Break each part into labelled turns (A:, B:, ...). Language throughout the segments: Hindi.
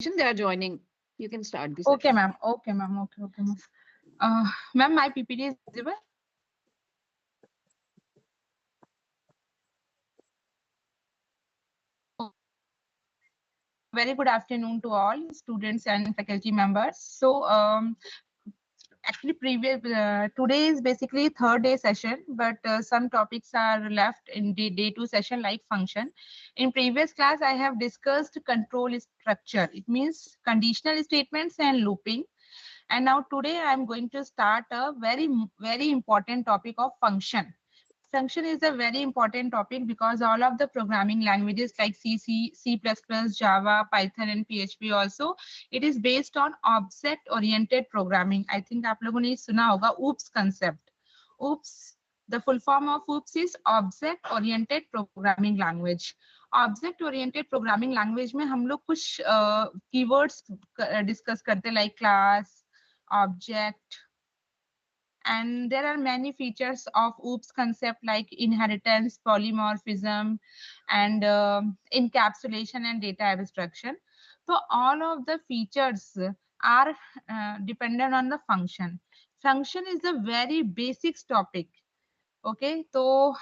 A: session. They are joining. You can start the
B: Okay,
A: session.
B: ma'am. Okay, ma'am. Okay, ma'am. Ma'am, my PPT is visible. Very good afternoon to all students and faculty members. So, actually, today is basically third day session, but some topics are left in the day two session like function. In previous class, I have discussed control structure. It means conditional statements and looping. And now today I am going to start a very important topic of function. Function is a very important topic because all of the programming languages like C, C++, Java, Python and PHP also, it is based on object-oriented programming. I think आप लोगों ने सुना होगा OOPS concept. OOPS, the full form of OOPS is Object-Oriented Programming Language. Object-Oriented Programming Language में हम लोग कुछ keywords discuss करते like class, object, and there are many features of OOPS concept like inheritance, polymorphism, and encapsulation and data abstraction. So all of the features are dependent on the function. Function is a very basic topic. Okay, so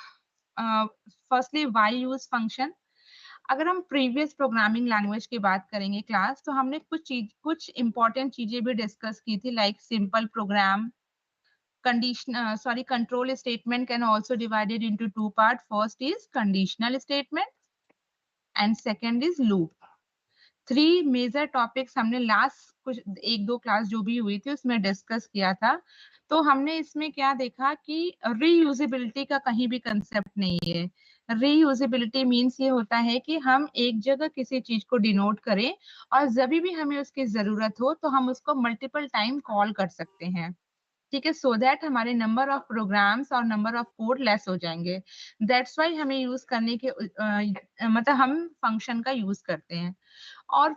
B: firstly, why use function? अगर हम प्रीवियस प्रोग्रामिंग लैंग्वेज की बात करेंगे क्लास, तो हमने कुछ इंपॉर्टेंट चीजें भी डिस्कस की थी like simple program, control statement can also divided into two parts. First is conditional statement and second is loop. Three major topics हमने लास्ट कुछ एक दो क्लास जो भी हुई थी उसमें डिस्कस किया था. तो हमने इसमें क्या देखा कि रीयूजेबिलिटी का कहीं भी कंसेप्ट नहीं है. रीयूजेबिलिटी मीन्स ये होता है कि हम एक जगह किसी चीज को डिनोट करें और जब भी हमें उसकी जरूरत हो तो हम उसको मल्टीपल टाइम कॉल कर सकते हैं. ठीक है, सो दैट हमारे नंबर ऑफ प्रोग्राम्स और नंबर ऑफ कोड लेस हो जाएंगे. दैट्स वाई हमें यूज करने के मतलब हम फंक्शन का यूज करते हैं. और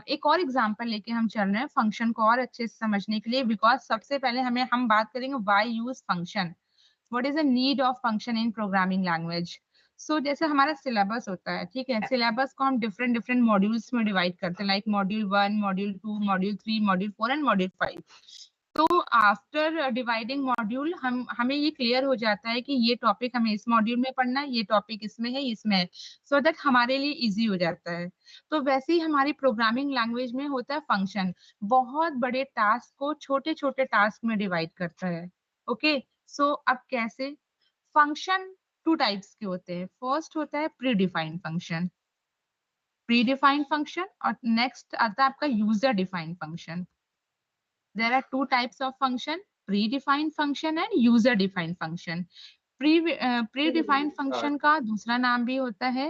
B: एक और एग्जांपल लेके हम चल रहे हैं फंक्शन को और अच्छे से समझने के लिए, बिकॉज सबसे पहले हम बात करेंगे why use function, what is the need of function in programming language. So जैसे हमारा सिलेबस होता है, ठीक है, सिलेबस को हम डिफरेंट मॉड्यूल्स में डिवाइड करते हैं like module 1, module 2, module 3, module 4 and module 5. तो आफ्टर डिवाइडिंग मॉड्यूल हमें ये क्लियर हो जाता है कि ये टॉपिक हमें इस मॉड्यूल में पढ़ना है, ये टॉपिक इसमें है, इसमें है, सो दैट हमारे लिए इजी हो जाता है. तो वैसे ही हमारी प्रोग्रामिंग लैंग्वेज में होता है फंक्शन, बहुत बड़े टास्क को छोटे छोटे टास्क में डिवाइड करता है. ओके, सो अब कैसे? फंक्शन टू टाइप्स के होते हैं. फर्स्ट होता है प्री डिफाइंड फंक्शन, और नेक्स्ट आता है आपका user defined function. There are two types of function, predefined function and user defined function. Predefined function का दूसरा नाम भी होता है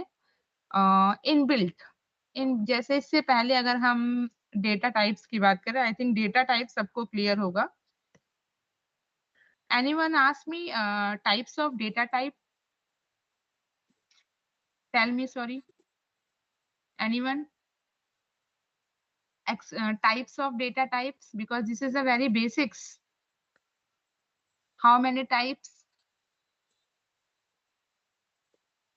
B: इनबिल्ट. जैसे इससे पहले अगर हम डेटा टाइप्स की बात करें, आई थिंक डेटा टाइप सबको क्लियर होगा. Anyone ask me types of data type? Tell me, sorry. Anyone? Types of data types, because this is a very basics. How many types?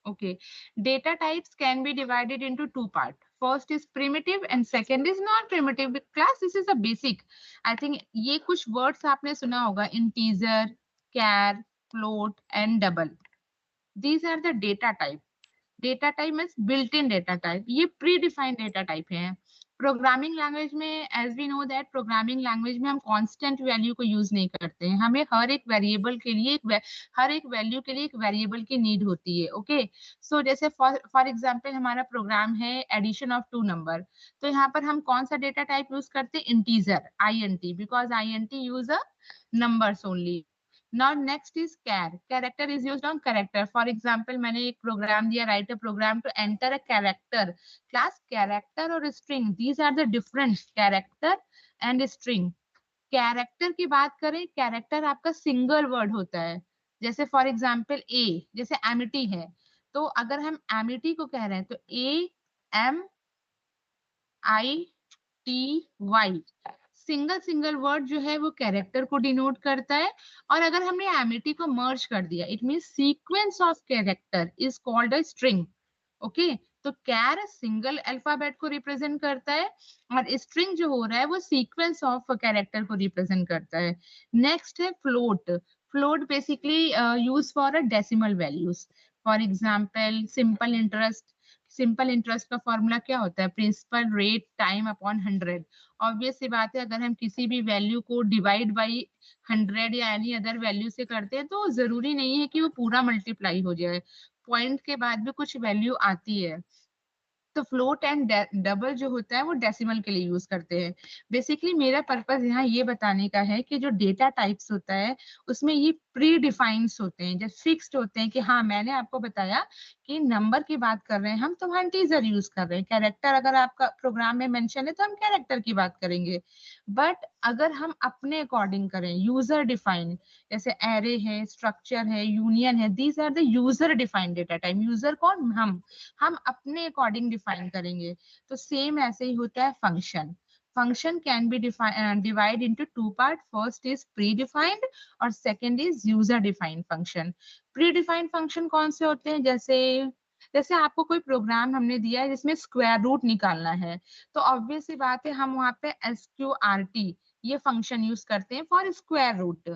B: Okay, data types can be divided into two parts. First is primitive and second is non-primitive. Class, this is a basic. I think ये कुछ words आपने सुना होगा, integer, char, float and double. These are the data type. Data type means built-in data type. ये predefined data type है. प्रोग्रामिंग लैंग्वेज में as we know that, programming language में हम कांस्टेंट वैल्यू को यूज नहीं करते हैं. हमें हर एक वेरिएबल के लिए हर एक वैल्यू के लिए एक वेरिएबल की नीड होती है. ओके, सो जैसे फॉर एग्जांपल हमारा प्रोग्राम है एडिशन ऑफ टू नंबर, तो यहाँ पर हम कौन सा डेटा टाइप यूज करते हैं? Integer, INT, because INT use a numbers only. Now next is char. Character is used on character. For example, मैंने एक प्रोग्राम दिया, write a program to enter a character. Class, character और string, these are the difference, character and string. Character की बात करें, character आपका सिंगल वर्ड होता है. जैसे फॉर एग्जाम्पल A, जैसे amity है, तो अगर हम amity को कह रहे हैं तो AMITY, सिंगल वर्ड जो है वो कैरेक्टर को डिनोट करता है. और अगर हमने एमिटी को मर्ज कर दिया, it means sequence of character is called a string. Okay, तो कैर सिंगल अल्फाबेट को रिप्रेजेंट करता है और स्ट्रिंग जो हो रहा है वो सीक्वेंस ऑफ कैरेक्टर को रिप्रेजेंट करता है। नेक्स्ट है float. Float basically use for a decimal values. For example simple interest का फॉर्मूला क्या होता है? Principal rate time upon 100। Obvious सी बात है, अगर हम किसी भी वैल्यू को डिवाइड बाई 100 या एनी अदर वैल्यू से करते हैं तो जरूरी नहीं है कि वो पूरा मल्टीप्लाई हो जाए, पॉइंट के बाद भी कुछ वैल्यू आती है। तो फ्लोट एंड डबल जो होता है वो डेसिमल के लिए यूज करते हैं। बेसिकली मेरा पर्पस यहाँ ये बताने का है कि जो डेटा टाइप्स होता है उसमें ये प्री डिफाइंड होते हैं, जब फिक्स्ड होते हैं कि हाँ मैंने आपको बताया कि नंबर की बात कर रहे हैं हम तो हम इंटीजर यूज कर रहे हैं। कैरेक्टर अगर आपका प्रोग्राम में मेंशन है तो हम कैरेक्टर की बात करेंगे। बट अगर हम अपने अकॉर्डिंग करें यूजर डिफाइंड, जैसे एरे है, स्ट्रक्चर है, यूनियन है, these are the user defined data type. User कौन? हम अपने अकॉर्डिंग डिफाइन करेंगे। तो सेम ऐसे ही होता है function. Function can be divide into two part. First is predefined और second is user defined function. Predefined function कौन से होते हैं? जैसे जैसे आपको कोई प्रोग्राम हमने दिया है जिसमें स्क्वायर रूट निकालना है, तो ऑब्वियस सी बात है हम वहां पे SQRT ये फंक्शन यूज करते हैं फॉर स्क्वायर रूट।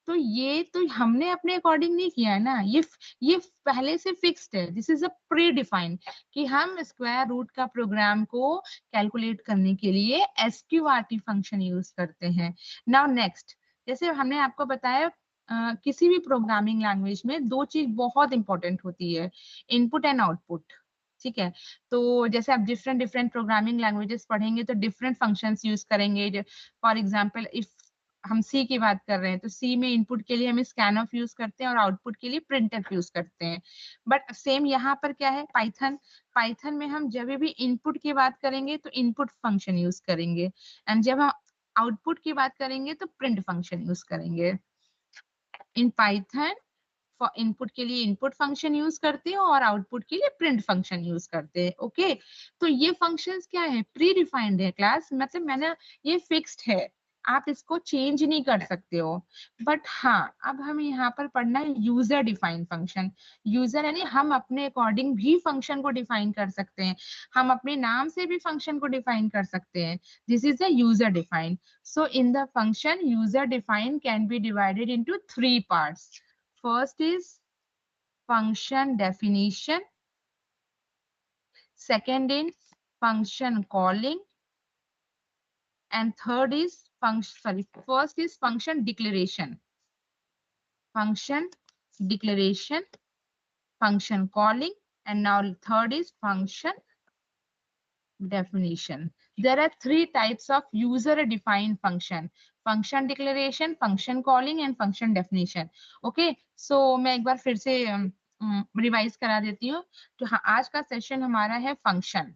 B: तो ये तो हमने अपने अकॉर्डिंग नहीं किया है ना, ये पहले से फिक्स्ड है। This is a pre defined कि हम स्क्वायर रूट का प्रोग्राम को कैलकुलेट करने के लिए SQRT फंक्शन यूज करते हैं। नाउ नेक्स्ट, जैसे हमने आपको बताया किसी भी प्रोग्रामिंग लैंग्वेज में दो चीज बहुत इंपॉर्टेंट होती है, इनपुट एंड आउटपुट। ठीक है, तो जैसे आप डिफरेंट डिफरेंट प्रोग्रामिंग लैंग्वेजेस पढ़ेंगे तो डिफरेंट फंक्शंस यूज करेंगे। फॉर एग्जांपल इफ हम सी की बात कर रहे हैं तो सी में इनपुट के लिए हम स्कैनऑफ यूज करते हैं और आउटपुट के लिए प्रिंटफ यूज करते हैं। बट सेम यहाँ पर क्या है? पाइथन। पाइथन में हम जब भी इनपुट की बात करेंगे तो इनपुट फंक्शन यूज करेंगे, एंड जब हम आउटपुट की बात करेंगे तो प्रिंट फंक्शन यूज करेंगे। इन पाइथन इनपुट के लिए इनपुट फंक्शन यूज करते हैं और आउटपुट के लिए प्रिंट फंक्शन यूज करते हैं। ओके, तो ये फंक्शंस क्या है? प्री डिफाइंड है क्लास, मतलब मैंने ये फिक्स्ड है, आप इसको चेंज नहीं कर सकते हो। बट हाँ, अब हमें यहाँ पर पढ़ना है यूजर डिफाइंड फंक्शन। यूजर यानी हम अपने अकॉर्डिंग भी फंक्शन को डिफाइन कर सकते हैं, हम अपने नाम से भी फंक्शन को डिफाइन कर सकते हैं। This is the user defined. So in the function, user defined can be divided into three parts. First is function definition. Second is function calling. And third is first is function declaration. Function declaration, function calling, and now third is function definition. There are three types of user defined function: function declaration, function calling, and function definition. Okay, so मैं एक बार फिर से रिवाइज करा देती हूँ। तो हाँ, आज का सेशन हमारा है फंक्शन।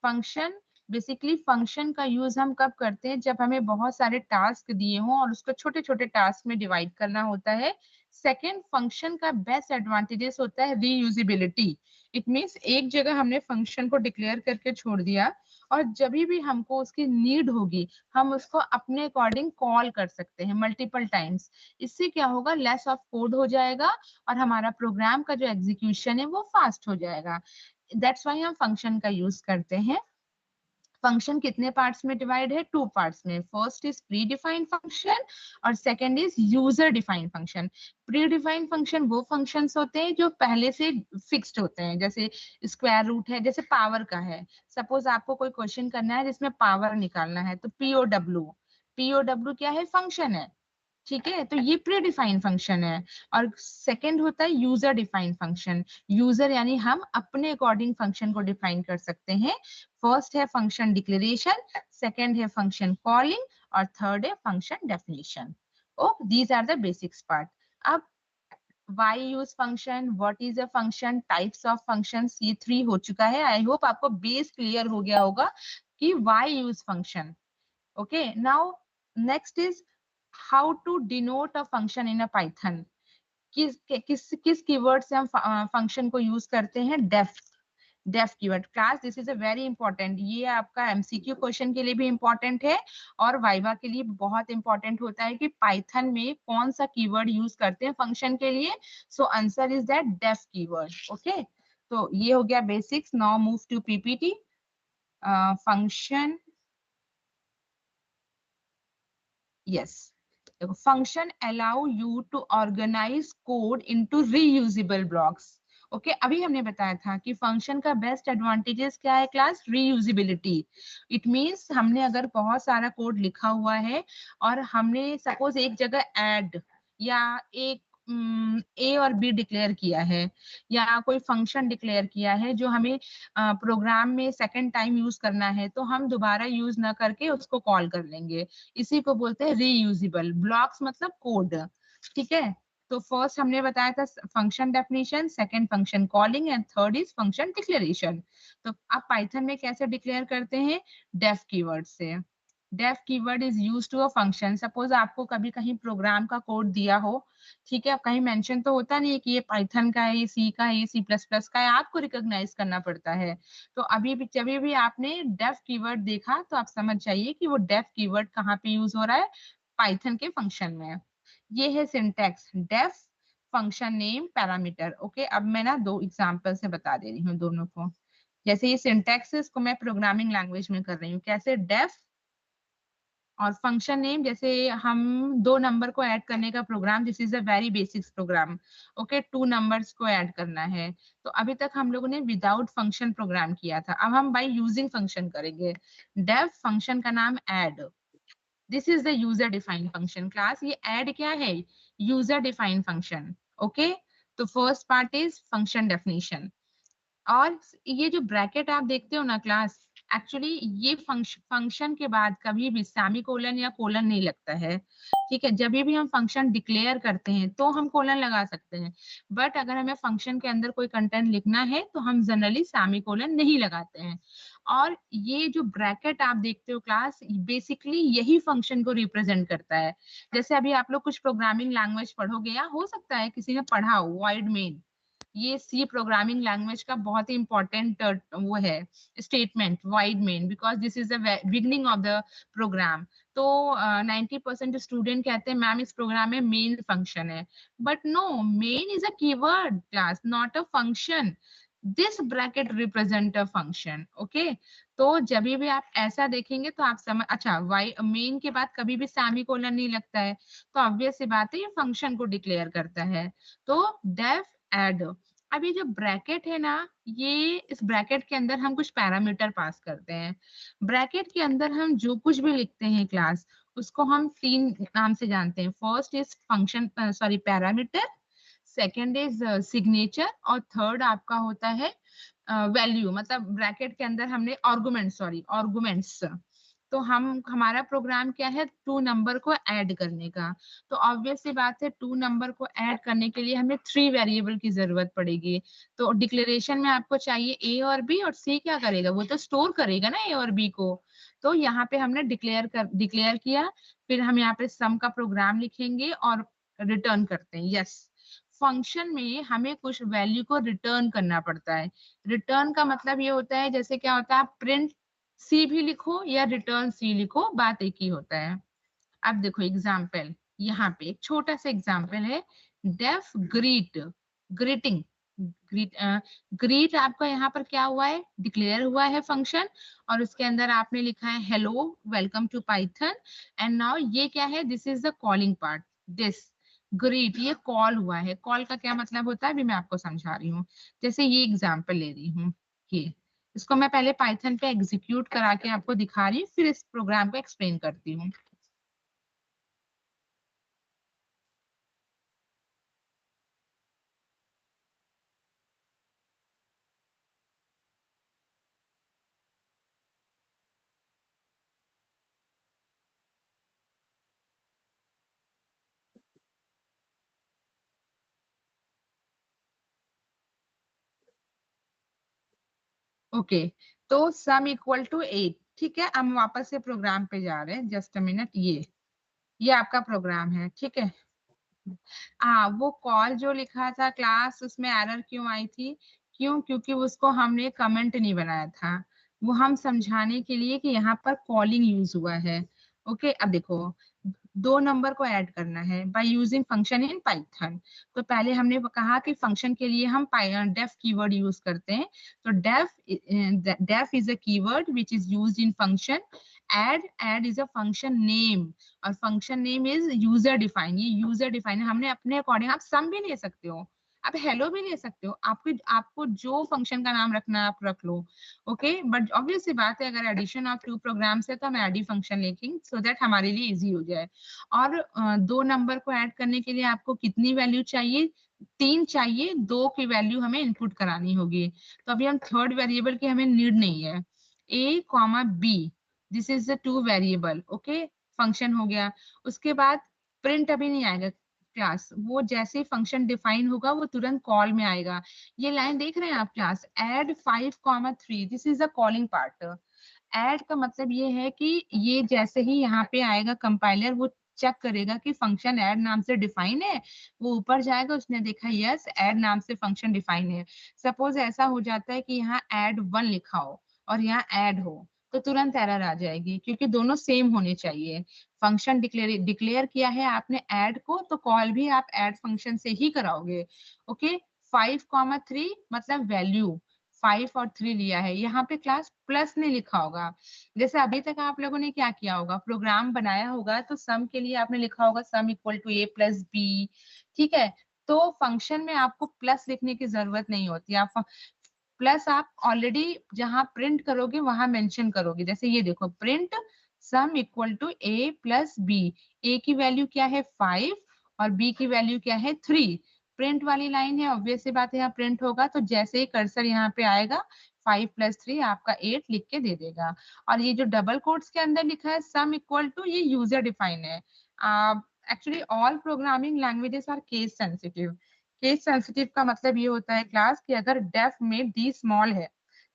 B: फंक्शन बेसिकली फंक्शन का यूज हम कब करते हैं? जब हमें बहुत सारे टास्क दिए हों और उसको छोटे छोटे टास्क में डिवाइड करना होता है। सेकेंड, फंक्शन का बेस्ट एडवांटेजेस होता है रीयूजिबिलिटी। इट मीन्स एक जगह हमने फंक्शन को डिक्लेयर करके छोड़ दिया और जब भी हमको उसकी नीड होगी हम उसको अपने अकॉर्डिंग कॉल कर सकते हैं मल्टीपल टाइम्स। इससे क्या होगा? लेस ऑफ कोड हो जाएगा और हमारा प्रोग्राम का जो एग्जीक्यूशन है वो फास्ट हो जाएगा। दैट्स वाई हम फंक्शन का यूज करते हैं। फंक्शन कितने पार्ट्स में डिवाइड है? टू पार्ट्स में। First is predefined function और second is user defined function. Predefined function वो फंक्शंस होते हैं जो पहले से फिक्स्ड होते हैं, जैसे स्क्वायर रूट है, जैसे पावर का है। सपोज आपको कोई क्वेश्चन करना है जिसमें पावर निकालना है तो POW। POW क्या है? फंक्शन है। ठीक है, तो ये प्री डिफाइंड फंक्शन है। और सेकंड होता है यूजर डिफाइंड फंक्शन। यूजर यानी हम अपने अकॉर्डिंग फंक्शन को डिफाइन कर सकते हैं। फर्स्ट है फंक्शन डिक्लेरेशन, सेकंड है फंक्शन कॉलिंग और थर्ड है function definition. Oh these are the basics part. अब why use function, what is a function, types of functions, ये 3 हो चुका है। आई होप आपको बेस क्लियर हो गया होगा कि why use function. Okay, now next is how to denote a function in a Python. किस कीवर्ड से हम फंक्शन को यूज करते हैं? Def keyword. Class this is a very important, ये आपका MCQ क्वेश्चन के लिए भी इंपॉर्टेंट है और वाइवा के लिए बहुत इंपॉर्टेंट होता है कि पाइथन में कौन सा कीवर्ड यूज करते हैं फंक्शन के लिए। So answer is that def keyword. Okay, तो ये हो गया basics. Now move to PPT. Function. Yes. देखो, function allow you to organize code into reusable blocks. Okay, अभी हमने बताया था कि फंक्शन का बेस्ट एडवांटेजेस क्या है क्लास? रीयूजेबिलिटी. इट मींस हमने अगर बहुत सारा कोड लिखा हुआ है और हमने सपोज एक जगह ऐड या एक ए और बी डिक्लेयर किया है या कोई फंक्शन डिक्लेयर किया है जो हमें प्रोग्राम में सेकंड टाइम यूज करना है, तो हम दोबारा यूज ना करके उसको कॉल कर लेंगे. इसी को बोलते हैं रीयूजेबल ब्लॉक्स, मतलब कोड. ठीक है. तो फर्स्ट हमने बताया था function definition, second function calling and third is function declaration. तो आप पाइथन में कैसे डिक्लेयर करते हैं? डेफ कीवर्ड से. Def keyword is use to a function. Suppose आपको कभी कहीं प्रोग्राम का कोड दिया हो, ठीक है, कहीं मेंशन तो होता नहीं है कि ये पाइथन का है, ये सी का है, ये सी प्लस प्लस का है, आपको रिकॉग्नाइज करना पड़ता है. तो अभी भी जब भी आपने डेफ कीवर्ड देखा तो आप समझ जाइए कि वो डेफ कीवर्ड कहाँ पे यूज हो रहा है? पाइथन के फंक्शन में. ये है syntax. Def function name parameter. Okay, अब मैं ना दो एग्जांपल से बता दे रही हूँ दोनों को. जैसे ये सिंटैक्स है, इसको मैं प्रोग्रामिंग लैंग्वेज में कर रही हूँ. कैसे? डेफ और फंक्शन नेम. जैसे हम दो नंबर को ऐड करने का program, this is a very basics program. Okay, two numbers को ऐड करना है. तो अभी तक हम लोगों ने विदाउट फंक्शन प्रोग्राम किया था, अब हम बाय यूजिंग फंक्शन करेंगे. डेफ फंक्शन का नाम add. This is the user defined function class. ये ऐड क्या है? User defined function. ओके, तो first part is function definition. और ये जो ब्रैकेट आप देखते हो ना क्लास, एक्चुअली ये फंक्शन के बाद कभी भी सेमी कोलन या कोलन नहीं लगता है. ठीक है, जब भी हम फंक्शन डिक्लेयर करते हैं तो हम कोलन लगा सकते हैं, बट अगर हमें फंक्शन के अंदर कोई कंटेंट लिखना है तो हम जनरली सेमी कोलन नहीं लगाते हैं. और ये जो ब्रैकेट आप देखते हो क्लास, बेसिकली यही फंक्शन को रिप्रेजेंट करता है. जैसे अभी आप लोग कुछ प्रोग्रामिंग लैंग्वेज पढ़ोगे या हो सकता है किसी ने पढ़ा हो वाइड मेन. ये सी प्रोग्रामिंग लैंग्वेज का बहुत ही इंपॉर्टेंट वो है statement, void main, because this is the beginning of the program. तो 90% स्टूडेंट कहते हैं मैम इस प्रोग्राम में मेन फंक्शन है, but no, main is a keyword class, not a function. This bracket represent a function. Okay, तो जब भी आप ऐसा देखेंगे तो आप समझ, अच्छा वाई मेन के बाद कभी भी सेमी कोलन नहीं लगता है, तो ऑब्वियस सी बात है ये फंक्शन को डिक्लेयर करता है. तो डेफ ऐड. अब ये जो ब्रैकेट है ना, ये इस ब्रैकेट के अंदर हम कुछ पैरामीटर पास करते हैं. ब्रैकेट के अंदर हम जो कुछ भी लिखते हैं क्लास, उसको हम तीन नाम से जानते हैं. First is function, sorry parameter, second is signature, और थर्ड आपका होता है वैल्यू. मतलब ब्रैकेट के अंदर हमने आर्गुमेंट्स. तो हमारा प्रोग्राम क्या है? टू नंबर को ऐड करने का. तो ऑब्वियस सी बात है, टू नंबर को ऐड करने के लिए हमें थ्री वेरिएबल की जरूरत पड़ेगी. तो डिक्लेरेशन में आपको चाहिए ए और बी, और सी क्या करेगा? वो तो स्टोर करेगा ना ए और बी को. तो यहाँ पे हमने डिक्लेयर किया. फिर हम यहाँ पे सम का प्रोग्राम लिखेंगे और रिटर्न करते हैं. यस, फंक्शन में हमें कुछ वैल्यू को रिटर्न करना पड़ता है. रिटर्न का मतलब ये होता है, जैसे क्या होता है, आप प्रिंट सी भी लिखो या रिटर्न सी लिखो, बात एक ही होता है. अब देखो एग्जाम्पल, यहाँ पे एक छोटा सा एग्जाम्पल है. Def greet, greeting, greet. Greet आपका यहाँ पर क्या हुआ है? डिक्लेयर हुआ है फंक्शन, और उसके अंदर आपने लिखा है hello welcome to Python. And now ये क्या है? This is the calling part. This greet, ये कॉल हुआ है. कॉल का क्या मतलब होता है अभी मैं आपको समझा रही हूँ. जैसे ये एग्जाम्पल ले रही हूँ, ये इसको मैं पहले पाइथन पे एग्जीक्यूट करा के आपको दिखा रही हूँ, फिर इस प्रोग्राम को एक्सप्लेन करती हूँ. ओके, तो सम इक्वल टू 8. ठीक है, हम वापस से प्रोग्राम पे जा रहे हैं. Just a minute. ये आपका प्रोग्राम है. ठीक है. हाँ, वो कॉल जो लिखा था क्लास, उसमें एरर क्यों आई थी? क्यों? क्योंकि उसको हमने कमेंट नहीं बनाया था. वो हम समझाने के लिए कि यहाँ पर कॉलिंग यूज हुआ है. ओके, अब देखो, 2 नंबर को ऐड करना है bye using function in Python. तो पहले हमने कहा कि फंक्शन के लिए हम डेफ कीवर्ड यूज करते हैं। तो def is a keyword which is used in function. Add is a function name, और function name is user define. ये यूजर डिफाइन है, हमने अपने अकॉर्डिंग, आप सम भी ले सकते हो, आप हेलो भी ले सकते हो, आपको जो फंक्शन का नाम रखना है आप रख लो। ओके, बट ऑब्वियस सी बात है अगर एडिशन ऑफ 2 प्रोग्राम्स है तो हम एडी फंक्शन लेंगे सो दैट हमारे लिए इजी हो जाए। और 2 नंबर को ऐड करने के लिए आपको कितनी वैल्यू चाहिए? 3 चाहिए, 2 की वैल्यू हमें इनपुट करानी होगी। तो अभी हम थर्ड वेरिएबल की हमें नीड नहीं है। a comma b, this is the 2 variable. Okay, function हो गया। उसके बाद प्रिंट अभी नहीं आएगा क्लास, वो जैसे ही फंक्शन डिफाइन होगा वो तुरंत कॉल में आएगा। ये लाइन देख रहे हैं आप class, add 5,3, this is the calling part. Add का मतलब ये है कि ये जैसे ही यहाँ पे आएगा कंपाइलर वो चेक करेगा कि फंक्शन ऐड नाम से डिफाइन है, वो ऊपर जाएगा, उसने देखा यस ऐड नाम से फंक्शन डिफाइन है। सपोज ऐसा हो जाता है कि यहाँ ऐड 1 लिखा हो और यहाँ ऐड हो, तो तुरंत एरर आ जाएगी क्योंकि दोनों सेम होने चाहिए। फंक्शन डिक्लेयर किया है आपने ऐड को, तो कॉल भी आप ऐड फंक्शन से ही कराओगे। ओके, 5,3 मतलब वैल्यू 5 और 3 लिया है, यहाँ पे क्लास प्लस नहीं लिखा होगा। जैसे अभी तक आप लोगों ने क्या किया होगा, प्रोग्राम बनाया होगा तो सम के लिए आपने लिखा होगा sum equal to a plus B. ठीक है, तो फंक्शन में आपको प्लस लिखने की जरूरत नहीं होती। आप प्लस आप ऑलरेडी जहां प्रिंट करोगे वहां मेंशन करोगे। जैसे ये देखो, print sum equal to a plus B. a की वैल्यू क्या है 5 और b की वैल्यू क्या है 3। प्रिंट वाली लाइन है, ऑब्वियस सी बात है यहाँ प्रिंट होगा, तो जैसे ही कर्सर यहाँ पे आएगा 5 प्लस 3 आपका 8 लिख के दे देगा। और ये जो डबल कोट्स के अंदर लिखा है सम इक्वल टू, ये यूजर डिफाइन है। Actually all programming languages are case sensitive. Case sensitive का मतलब ये होता है क्लास कि अगर डेफ में डी स्मॉल है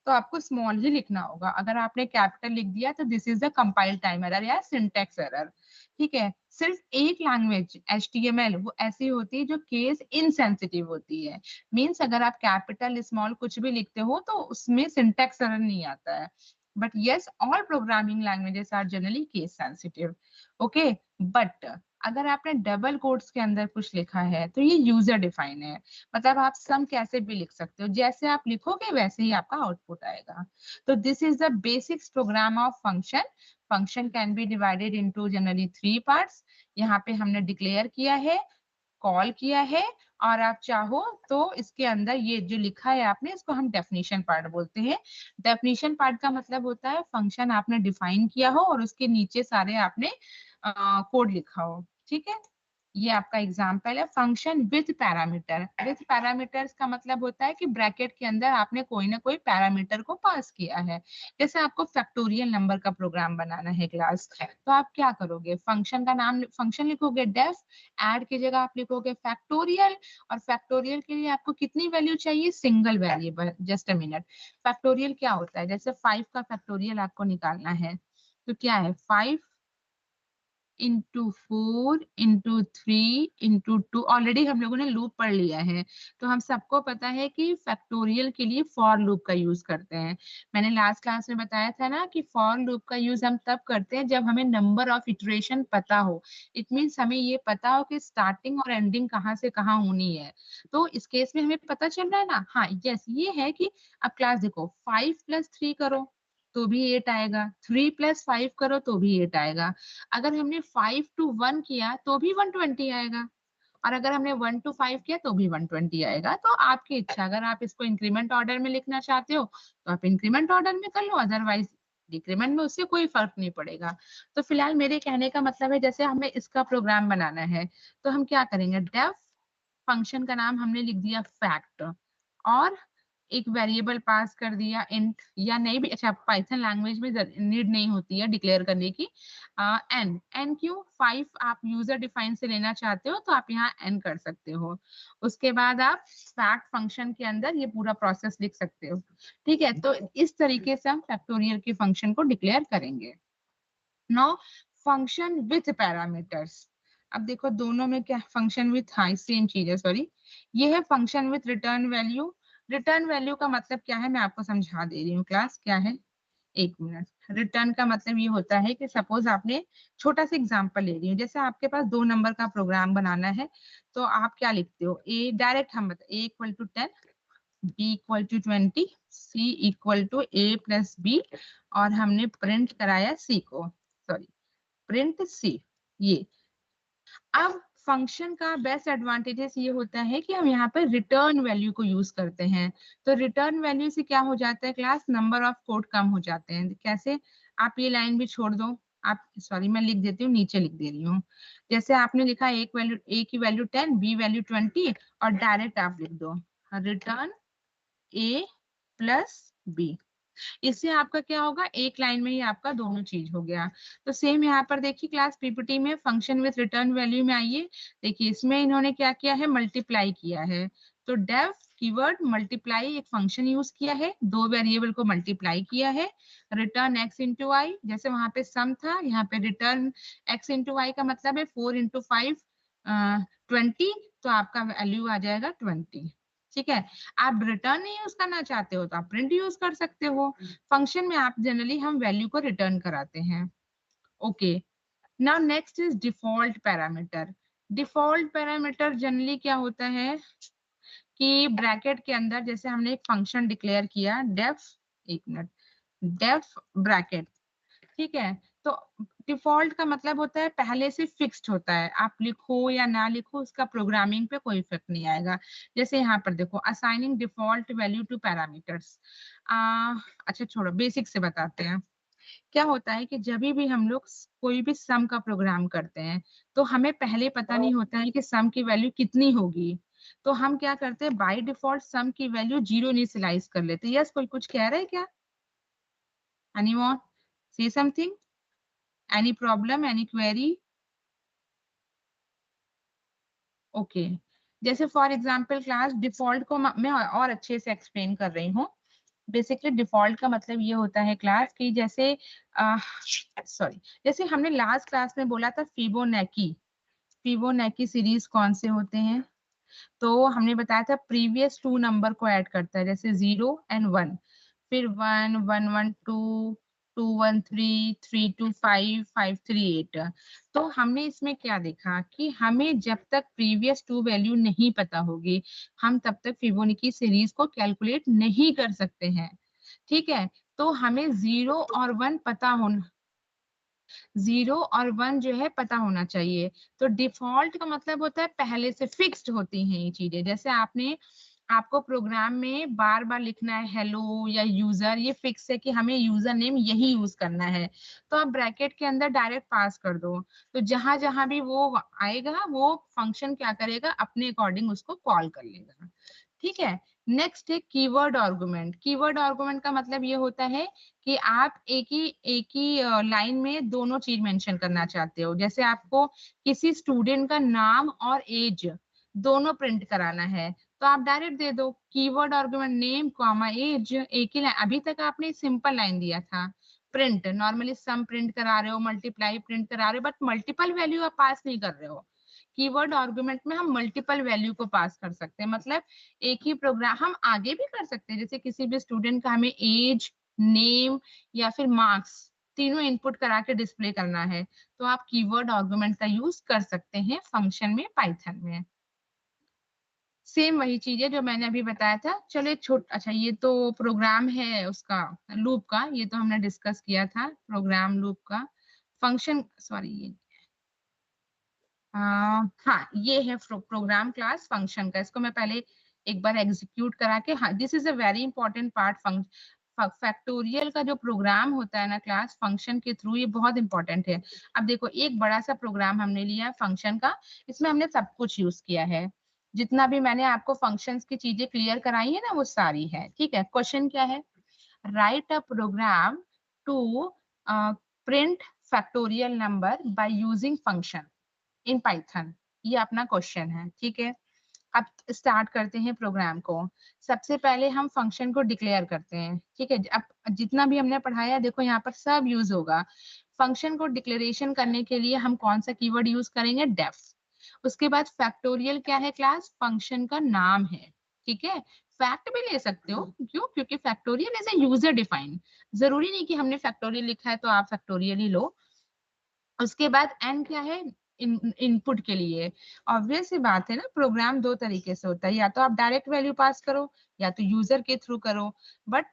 B: तो आपको स्मॉल ही लिखना होगा। अगर आपने कैपिटल लिख दिया तो this is the compile time error या सिंटेक्स एरर। ठीक है, सिर्फ एक लैंग्वेज HTML वो ऐसी होती है जो केस इनसेंसिटिव होती है। मींस अगर आप कैपिटल स्मॉल कुछ भी लिखते हो तो उसमें सिंटेक्स एरर नहीं आता है। But yes, all programming languages are generally case sensitive. Okay, but अगर आपने डबल कोट्स के अंदर कुछ लिखा है तो ये यूजर डिफाइन है। मतलब आप सम कैसे भी लिख सकते हो, जैसे आप लिखोगे वैसे ही आपका आउटपुट आएगा। तो this is the basics program of function. Function can be divided into generally 3 parts. यहाँ पे हमने डिक्लेयर किया है, कॉल किया है, और आप चाहो तो इसके अंदर ये जो लिखा है आपने, इसको हम डेफिनेशन पार्ट बोलते हैं। डेफिनेशन पार्ट का मतलब होता है फंक्शन आपने डिफाइन किया हो और उसके नीचे सारे आपने कोड लिखा हो। ठीक है, ये आपका एग्जाम्पल है function with parameter. With parameters का मतलब होता है कि ब्रैकेट के अंदर आपने कोई ना कोई पैरामीटर को पास किया है। जैसे आपको फैक्टोरियल नंबर का प्रोग्राम बनाना है क्लास, तो आप क्या करोगे, फंक्शन का नाम फंक्शन लिखोगे डेफ, ऐड की जगह आप लिखोगे फैक्टोरियल, और फैक्टोरियल के लिए आपको कितनी वैल्यू चाहिए, single variable. Just a minute, factorial क्या होता है, जैसे 5 का फैक्टोरियल आपको निकालना है तो क्या है 5 इंटू 4 इंटू 3 इंटू 2। ऑलरेडी हम लोगों ने लूप पढ़ लिया है, तो हम सबको पता है कि फैक्टोरियल के लिए फॉर लूप का यूज करते हैं। मैंने लास्ट क्लास में बताया था ना कि फॉर लूप का यूज हम तब करते हैं जब हमें नंबर ऑफ इटरेशन पता हो। इट मीन्स हमें ये पता हो कि स्टार्टिंग और एंडिंग कहाँ से कहाँ होनी है। तो इस केस में हमें पता चल रहा है ना, हाँ यस, ये है कि अब क्लास देखो 5 प्लस 3 करो तो भी 8 आएगा, 3 प्लस 5 करो तो भी 8 आएगा। अगर हमने 5 to 1 किया तो भी 120 आएगा, और अगर हमने 1 to 5 किया तो भी 120 आएगा। तो आपकी इच्छा, अगर आप इसको इंक्रीमेंट ऑर्डर में लिखना चाहते हो तो आप इंक्रीमेंट ऑर्डर में कर लो, अदरवाइज डिक्रीमेंट में, उससे कोई फर्क नहीं पड़ेगा। तो फिलहाल मेरे कहने का मतलब है जैसे हमें इसका प्रोग्राम बनाना है तो हम क्या करेंगे, डेफ फंक्शन का नाम हमने लिख दिया फैक्ट, और एक वेरिएबल पास कर दिया इंट, या नहीं भी, अच्छा पाइथन लैंग्वेज में नीड नहीं होती है डिक्लेयर करने की। एन क्यों, 5 आप यूजर डिफाइन से लेना चाहते हो तो आप यहाँ एन कर सकते हो। उसके बाद आप फैक्ट फंक्शन के अंदर ये पूरा प्रोसेस लिख सकते हो। ठीक है, तो इस तरीके से हम फैक्टोरियल के फंक्शन को डिक्लेयर करेंगे। नाउ फंक्शन विथ पैरामीटर्स, अब देखो दोनों में क्या, फंक्शन विथ, हाँ सेम चीज है, सॉरी। ये है function with return value. Return value का मतलब क्या है मैं आपको समझा दे रही हूँ क्लास, क्या है, एक मिनट, रिटर्न का मतलब ये होता है कि सपोज आपने छोटा सा एग्जांपल ले रही हूँ, जैसे आपके पास 2 नंबर का प्रोग्राम बनाना है, तो आप क्या लिखते हो, ए डायरेक्ट हम बता A equal to 10, B equal to 20, C equal to A plus B, और हमने प्रिंट कराया सी को, सॉरी प्रिंट सी। ये अब फंक्शन का बेस्ट एडवांटेजेस ये होता है कि हम यहाँ पर रिटर्न वैल्यू को यूज करते हैं। तो रिटर्न वैल्यू से क्या हो जाता है क्लास, नंबर ऑफ कोड कम हो जाते हैं। कैसे, आप ये लाइन भी छोड़ दो, आप सॉरी मैं लिख देती हूँ, नीचे लिख दे रही हूँ। जैसे आपने लिखा एक वैल्यू, ए की वैल्यू 10, बी वैल्यू 20, और डायरेक्ट आप लिख दो रिटर्न ए प्लस बी। इससे आपका क्या होगा, एक लाइन में ही आपका दोनों चीज हो गया। तो सेम यहाँ पर देखिए क्लास पीपीटी में फंक्शन विथ रिटर्न वैल्यू में आइए, देखिए इसमें इन्होंने क्या किया है, मल्टीप्लाई किया है। तो डेफ कीवर्ड मल्टीप्लाई एक फंक्शन यूज किया है, 2 वेरिएबल को मल्टीप्लाई किया है। रिटर्न एक्स इंटू वाई, जैसे वहां पे सम था, यहाँ पे रिटर्न एक्स इंटू वाई का मतलब है 4 इंटू 5 20, तो आपका वैल्यू आ जाएगा 20। ठीक है, आप रिटर्न नहीं यूज करना चाहते हो तो आप प्रिंट यूज कर सकते हो। फंक्शन में आप जनरली हम वैल्यू को रिटर्न कराते हैं। Okay, now next is default parameter. Default parameter generally क्या होता है कि ब्रैकेट के अंदर, जैसे हमने एक फंक्शन डिक्लेयर किया डेफ, एक मिनट, डेफ ब्रैकेट, ठीक है। तो डिफॉल्ट का मतलब होता है पहले से फिक्स्ड होता है, आप लिखो या ना लिखो उसका प्रोग्रामिंग पे कोई इफेक्ट नहीं आएगा। जैसे यहाँ पर देखो, assigning default value two parameters. अच्छा छोड़ो, बेसिक से बताते हैं। क्या होता है कि जब भी हम लोग कोई भी सम का प्रोग्राम करते हैं, तो हमें पहले पता नहीं होता है कि सम की वैल्यू कितनी होगी। तो हम क्या करते हैं, बाय डिफॉल्ट सम की वैल्यू 0 इनिशियलाइज कर लेते हैं। यस, कोई कुछ कह रहा है क्या? एनीवन से something? Any problem, any query? Okay, जैसे फॉर एग्जांपल क्लास डिफॉल्ट को मैं और अच्छे से एक्सप्लेन कर रही हूँ। बेसिकली डिफॉल्ट का मतलब ये होता है क्लास कि जैसे सॉरी, जैसे हमने लास्ट क्लास में बोला था फिबोनाची, फिबोनाची सीरीज कौन से होते हैं, तो हमने बताया था प्रीवियस 2 नंबर को ऐड करता है, जैसे 0 एंड 1, फिर 1 1 1 2 2 1 3 3 2 5 5 3 8। तो हमने इसमें क्या देखा कि हमें जब तक प्रीवियस 2 वैल्यू नहीं पता होगी, हम तब तक फिबोनाची सीरीज को कैलकुलेट नहीं कर सकते हैं। ठीक है, तो हमें 0 और 1 पता होना, 0 और 1 जो है पता होना चाहिए। तो डिफॉल्ट का मतलब होता है पहले से फिक्स्ड होती हैं ये चीजें। जैसे आपने, आपको प्रोग्राम में बार बार लिखना है हेलो या यूजर, ये फिक्स है कि हमें यूजर नेम यही यूज करना है, तो आप ब्रैकेट के अंदर डायरेक्ट पास कर दो। तो जहां जहां भी वो आएगा, वो फंक्शन क्या करेगा, अपने अकॉर्डिंग उसको कॉल कर लेगा। ठीक है, नेक्स्ट है कीवर्ड आर्गुमेंट। कीवर्ड आर्गुमेंट का मतलब ये होता है कि आप एक ही लाइन में दोनों चीज मेंशन करना चाहते हो। जैसे आपको किसी स्टूडेंट का नाम और एज दोनों प्रिंट कराना है, तो आप डायरेक्ट दे दो keyword argument name comma age, एक ही लाइन। अभी तक आपने सिंपल लाइन दिया था प्रिंट, नॉर्मली सम प्रिंट करा रहे हो, मल्टीप्लाई प्रिंट करा रहे हो, बट मल्टीपल वैल्यू आप पास नहीं कर रहे हो। कीवर्ड आर्गुमेंट में हम मल्टीपल वैल्यू को पास कर सकते हैं, मतलब एक ही प्रोग्राम हम आगे भी कर सकते हैं। जैसे किसी भी स्टूडेंट का हमें एज, नेम या फिर मार्क्स तीनों इनपुट करा के डिस्प्ले करना है, तो आप कीवर्ड आर्गुमेंट का यूज कर सकते हैं फंक्शन में, पाइथन में। सेम वही चीज है जो मैंने अभी बताया था। चलो एक अच्छा, ये तो प्रोग्राम है उसका, लूप का, ये तो हमने डिस्कस किया था प्रोग्राम लूप का। फंक्शन, सॉरी ये हाँ, ये है प्रोग्राम क्लास फंक्शन का। इसको मैं पहले एक बार एग्जीक्यूट करा के, हाँ this is a very important part. Factorial का जो प्रोग्राम होता है ना क्लास फंक्शन के थ्रू, ये बहुत इंपॉर्टेंट है। अब देखो, एक बड़ा सा प्रोग्राम हमने लिया है फंक्शन का, इसमें हमने सब कुछ यूज किया है। जितना भी मैंने आपको फंक्शंस की चीजें क्लियर कराई है ना, वो सारी है। ठीक है, क्वेश्चन क्या है, write a program to print factorial number by using function in Python, ये अपना क्वेश्चन है। ठीक है, अब स्टार्ट करते हैं प्रोग्राम को। सबसे पहले हम फंक्शन को डिक्लेयर करते हैं। ठीक है, अब जितना भी हमने पढ़ाया देखो यहाँ पर सब यूज होगा। फंक्शन को डिक्लेरेशन करने के लिए हम कौन सा कीवर्ड यूज करेंगे, डेफ। उसके बाद फैक्टोरियल क्या है क्लास, फंक्शन का नाम है। ठीक है, फैक्ट भी ले सकते हो, क्यों? क्योंकि factorial is a user defined, जरूरी नहीं कि हमने फैक्टोरियल लिखा है तो आप फैक्टोरियल ही लो। उसके बाद एन क्या है? इनपुट के लिए। ऑब्वियस सी बात है ना, प्रोग्राम दो तरीके से होता है, या तो आप डायरेक्ट वैल्यू पास करो या तो यूजर के थ्रू करो, बट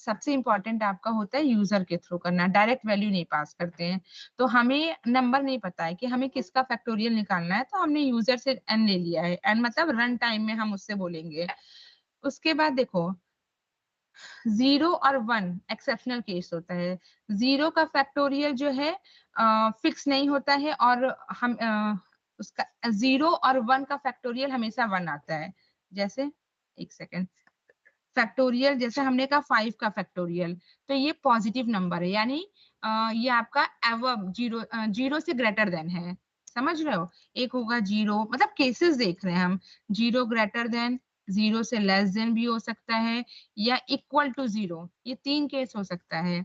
B: सबसे इंपॉर्टेंट आपका होता है यूजर के थ्रू करना, डायरेक्ट वैल्यू नहीं पास करते हैं। तो हमें नंबर नहीं पता है कि हमें किसका फैक्टोरियल निकालना है, तो हमने यूजर से एन ले लिया है, एन मतलब रन टाइम में हम उससे बोलेंगे। उसके बाद देखो, 0 और 1 एक्सेप्शनल केस होता है। 0 का फैक्टोरियल जो है फिक्स नहीं होता है, और हम उसका 0 और 1 का फैक्टोरियल हमेशा 1 आता है। जैसे एक सेकेंड, फैक्टोरियल जैसे हमने कहा 5 का फैक्टोरियल, तो ये पॉजिटिव नंबर है, यानी ये आपका एवब 0 0 से ग्रेटर देन है, समझ रहे हो? एक होगा 0, मतलब केसेस देख रहे हैं हम, 0 ग्रेटर देन, 0 से लेस देन भी हो सकता है, या इक्वल टू 0, ये 3 केस हो सकता है।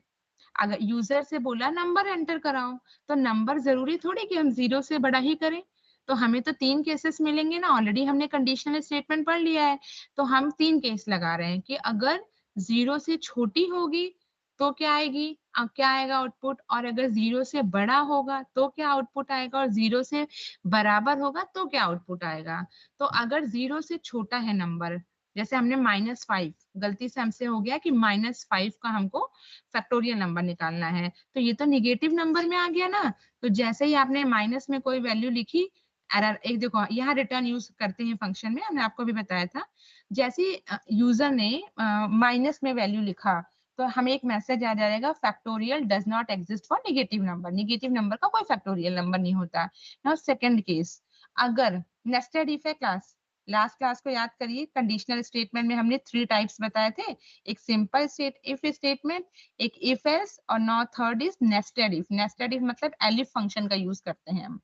B: अगर यूजर से बोला नंबर एंटर कराओ, तो नंबर जरूरी थोड़ी कि हम 0 से बड़ा ही करें, तो हमें तो 3 केसेस मिलेंगे ना, ऑलरेडी हमने कंडीशनल स्टेटमेंट पढ़ लिया है। तो हम 3 केस लगा रहे हैं कि अगर 0 से छोटी होगी तो क्या आएगी, क्या आएगा आउटपुट, और अगर 0 से बड़ा होगा तो क्या आउटपुट आएगा, और 0 से बराबर होगा तो क्या आउटपुट आएगा। तो अगर 0 से छोटा है नंबर, जैसे हमने -5, गलती से हमसे हो गया कि -5 का हमको फैक्टोरियल नंबर निकालना है, तो ये तो निगेटिव नंबर में आ गया ना। तो जैसे ही आपने माइनस में कोई वैल्यू लिखी, एरर, एक देखो यहाँ रिटर्न यूज करते हैं फंक्शन में, हमने आपको भी बताया था। जैसे यूजर ने माइनस में वैल्यू लिखा, तो हमें एक मैसेज आ जाएगा, factorial does not exist for negative number, negative number का कोई फैक्टोरियल नंबर नहीं होता। नाउ सेकंड केस, अगर नेस्टेड इफ है क्लास, लास्ट क्लास को याद करिए, कंडीशनल स्टेटमेंट में हमने 3 टाइप्स बताए थे, एक सिंपल स्टेट इफ स्टेटमेंट, एक इफ एल्स, और now third is nested if. Nested if मतलब एलिफ फंक्शन का यूज करते हैं हम।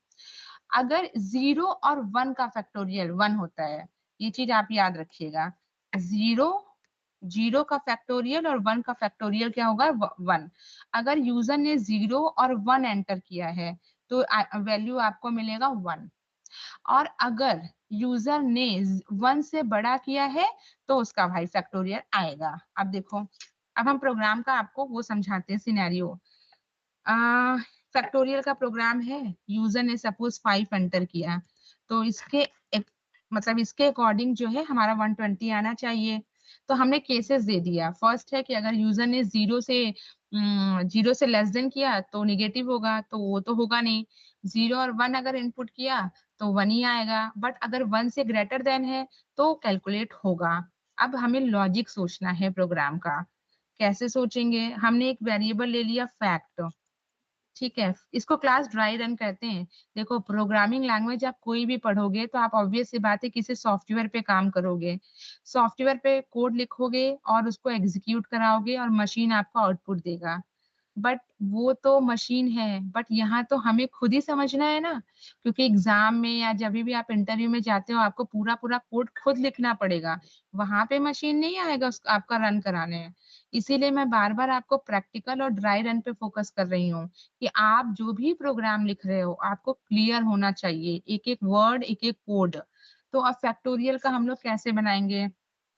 B: अगर 0 और 1 का फैक्टोरियल 1 होता है, ये चीज आप याद रखिएगा, 0 का फैक्टोरियल और 1 का फैक्टोरियल क्या होगा, 1। अगर यूजर ने 0 और 1 एंटर किया है तो वैल्यू आपको मिलेगा 1, और अगर यूजर ने 1 से बड़ा किया है तो उसका भाई फैक्टोरियल आएगा। अब देखो, अब हम प्रोग्राम का आपको वो समझाते हैं सिनेरियो। फैक्टोरियल का प्रोग्राम है, यूजर ने सपोज 5 एंटर किया, तो इसके मतलब इसके अकॉर्डिंग जो है हमारा 120 आना चाहिए। तो हमने केसेस दे दिया, फर्स्ट है कि अगर यूजर ने 0 से लेस देन किया तो निगेटिव होगा, तो वो तो होगा नहीं। 0 और 1 अगर इनपुट किया तो 1 ही आएगा, बट अगर 1 से ग्रेटर देन है तो कैलकुलेट होगा। अब हमें लॉजिक सोचना है प्रोग्राम का, कैसे सोचेंगे? हमने एक वेरिएबल ले लिया फैक्ट, ठीक है, इसको क्लास ड्राई रन कहते हैं। देखो, प्रोग्रामिंग लैंग्वेज आप कोई भी पढ़ोगे तो आप ऑब्वियस सी बात है किसी सॉफ्टवेयर पे काम करोगे, सॉफ्टवेयर पे कोड लिखोगे और उसको एग्जीक्यूट कराओगे और मशीन आपको आउटपुट देगा, बट वो तो मशीन है, बट यहाँ तो हमें खुद ही समझना है ना, क्योंकि एग्जाम में या जब भी आप इंटरव्यू में जाते हो आपको पूरा पूरा कोड खुद लिखना पड़ेगा, वहां पे मशीन नहीं आएगा आपका रन कराने। इसीलिए मैं बार बार आपको प्रैक्टिकल और ड्राई रन पे फोकस कर रही हूँ कि आप जो भी प्रोग्राम लिख रहे हो आपको क्लियर होना चाहिए, एक एक वर्ड, एक एक कोड। तो अब फैक्टोरियल का हम लोग कैसे बनाएंगे?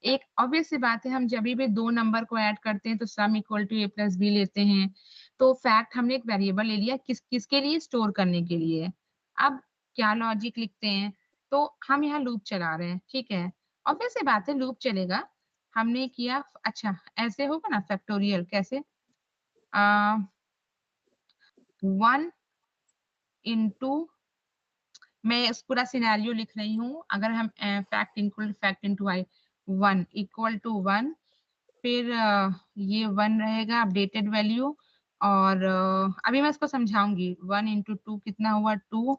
B: एक ऑब्वियस सी बात है, हम जब भी 2 नंबर को ऐड करते हैं तो sum equal to a plus B लेते हैं। तो फैक्ट हमने एक वेरिएबल ले लिया, किसके लिए? स्टोर करने के लिए। अब क्या लॉजिक लिखते हैं? तो हम यहाँ लूप चला रहे हैं, ठीक है, ऑब्वियस सी बात है लूप चलेगा। हमने किया, अच्छा ऐसे होगा ना फैक्टोरियल, कैसे? 1 इंटू, मैं इस पूरा सिनेरियो लिख रही हूँ, अगर हम fact into I, 1 equal to 1, फिर ये 1 रहेगा अपडेटेड वैल्यू, और अभी मैं इसको समझाऊंगी। 1 इंटू 2 कितना हुआ, 2,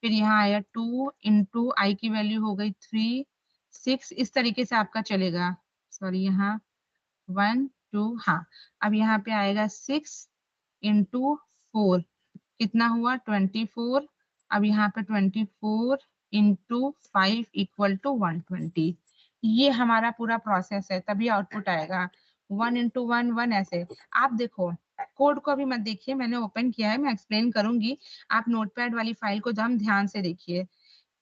B: फिर यहाँ आया 2 इंटू आई की वैल्यू हो गई 3, 6, इस तरीके से आपका चलेगा। सॉरी, यहाँ 1 2, हाँ, अब यहाँ पे आएगा 6 इंटू 4, कितना हुआ, 24, अब यहाँ पे 24 इंटू 5 इक्वल टू 120। ये हमारा पूरा प्रोसेस है, तभी आउटपुट आएगा। 1 इंटू 1 1, ऐसे। आप देखो, कोड को अभी मत देखिए, मैंने ओपन किया है, मैं एक्सप्लेन करूंगी, आप नोटपैड वाली फाइल को एकदम ध्यान से देखिए।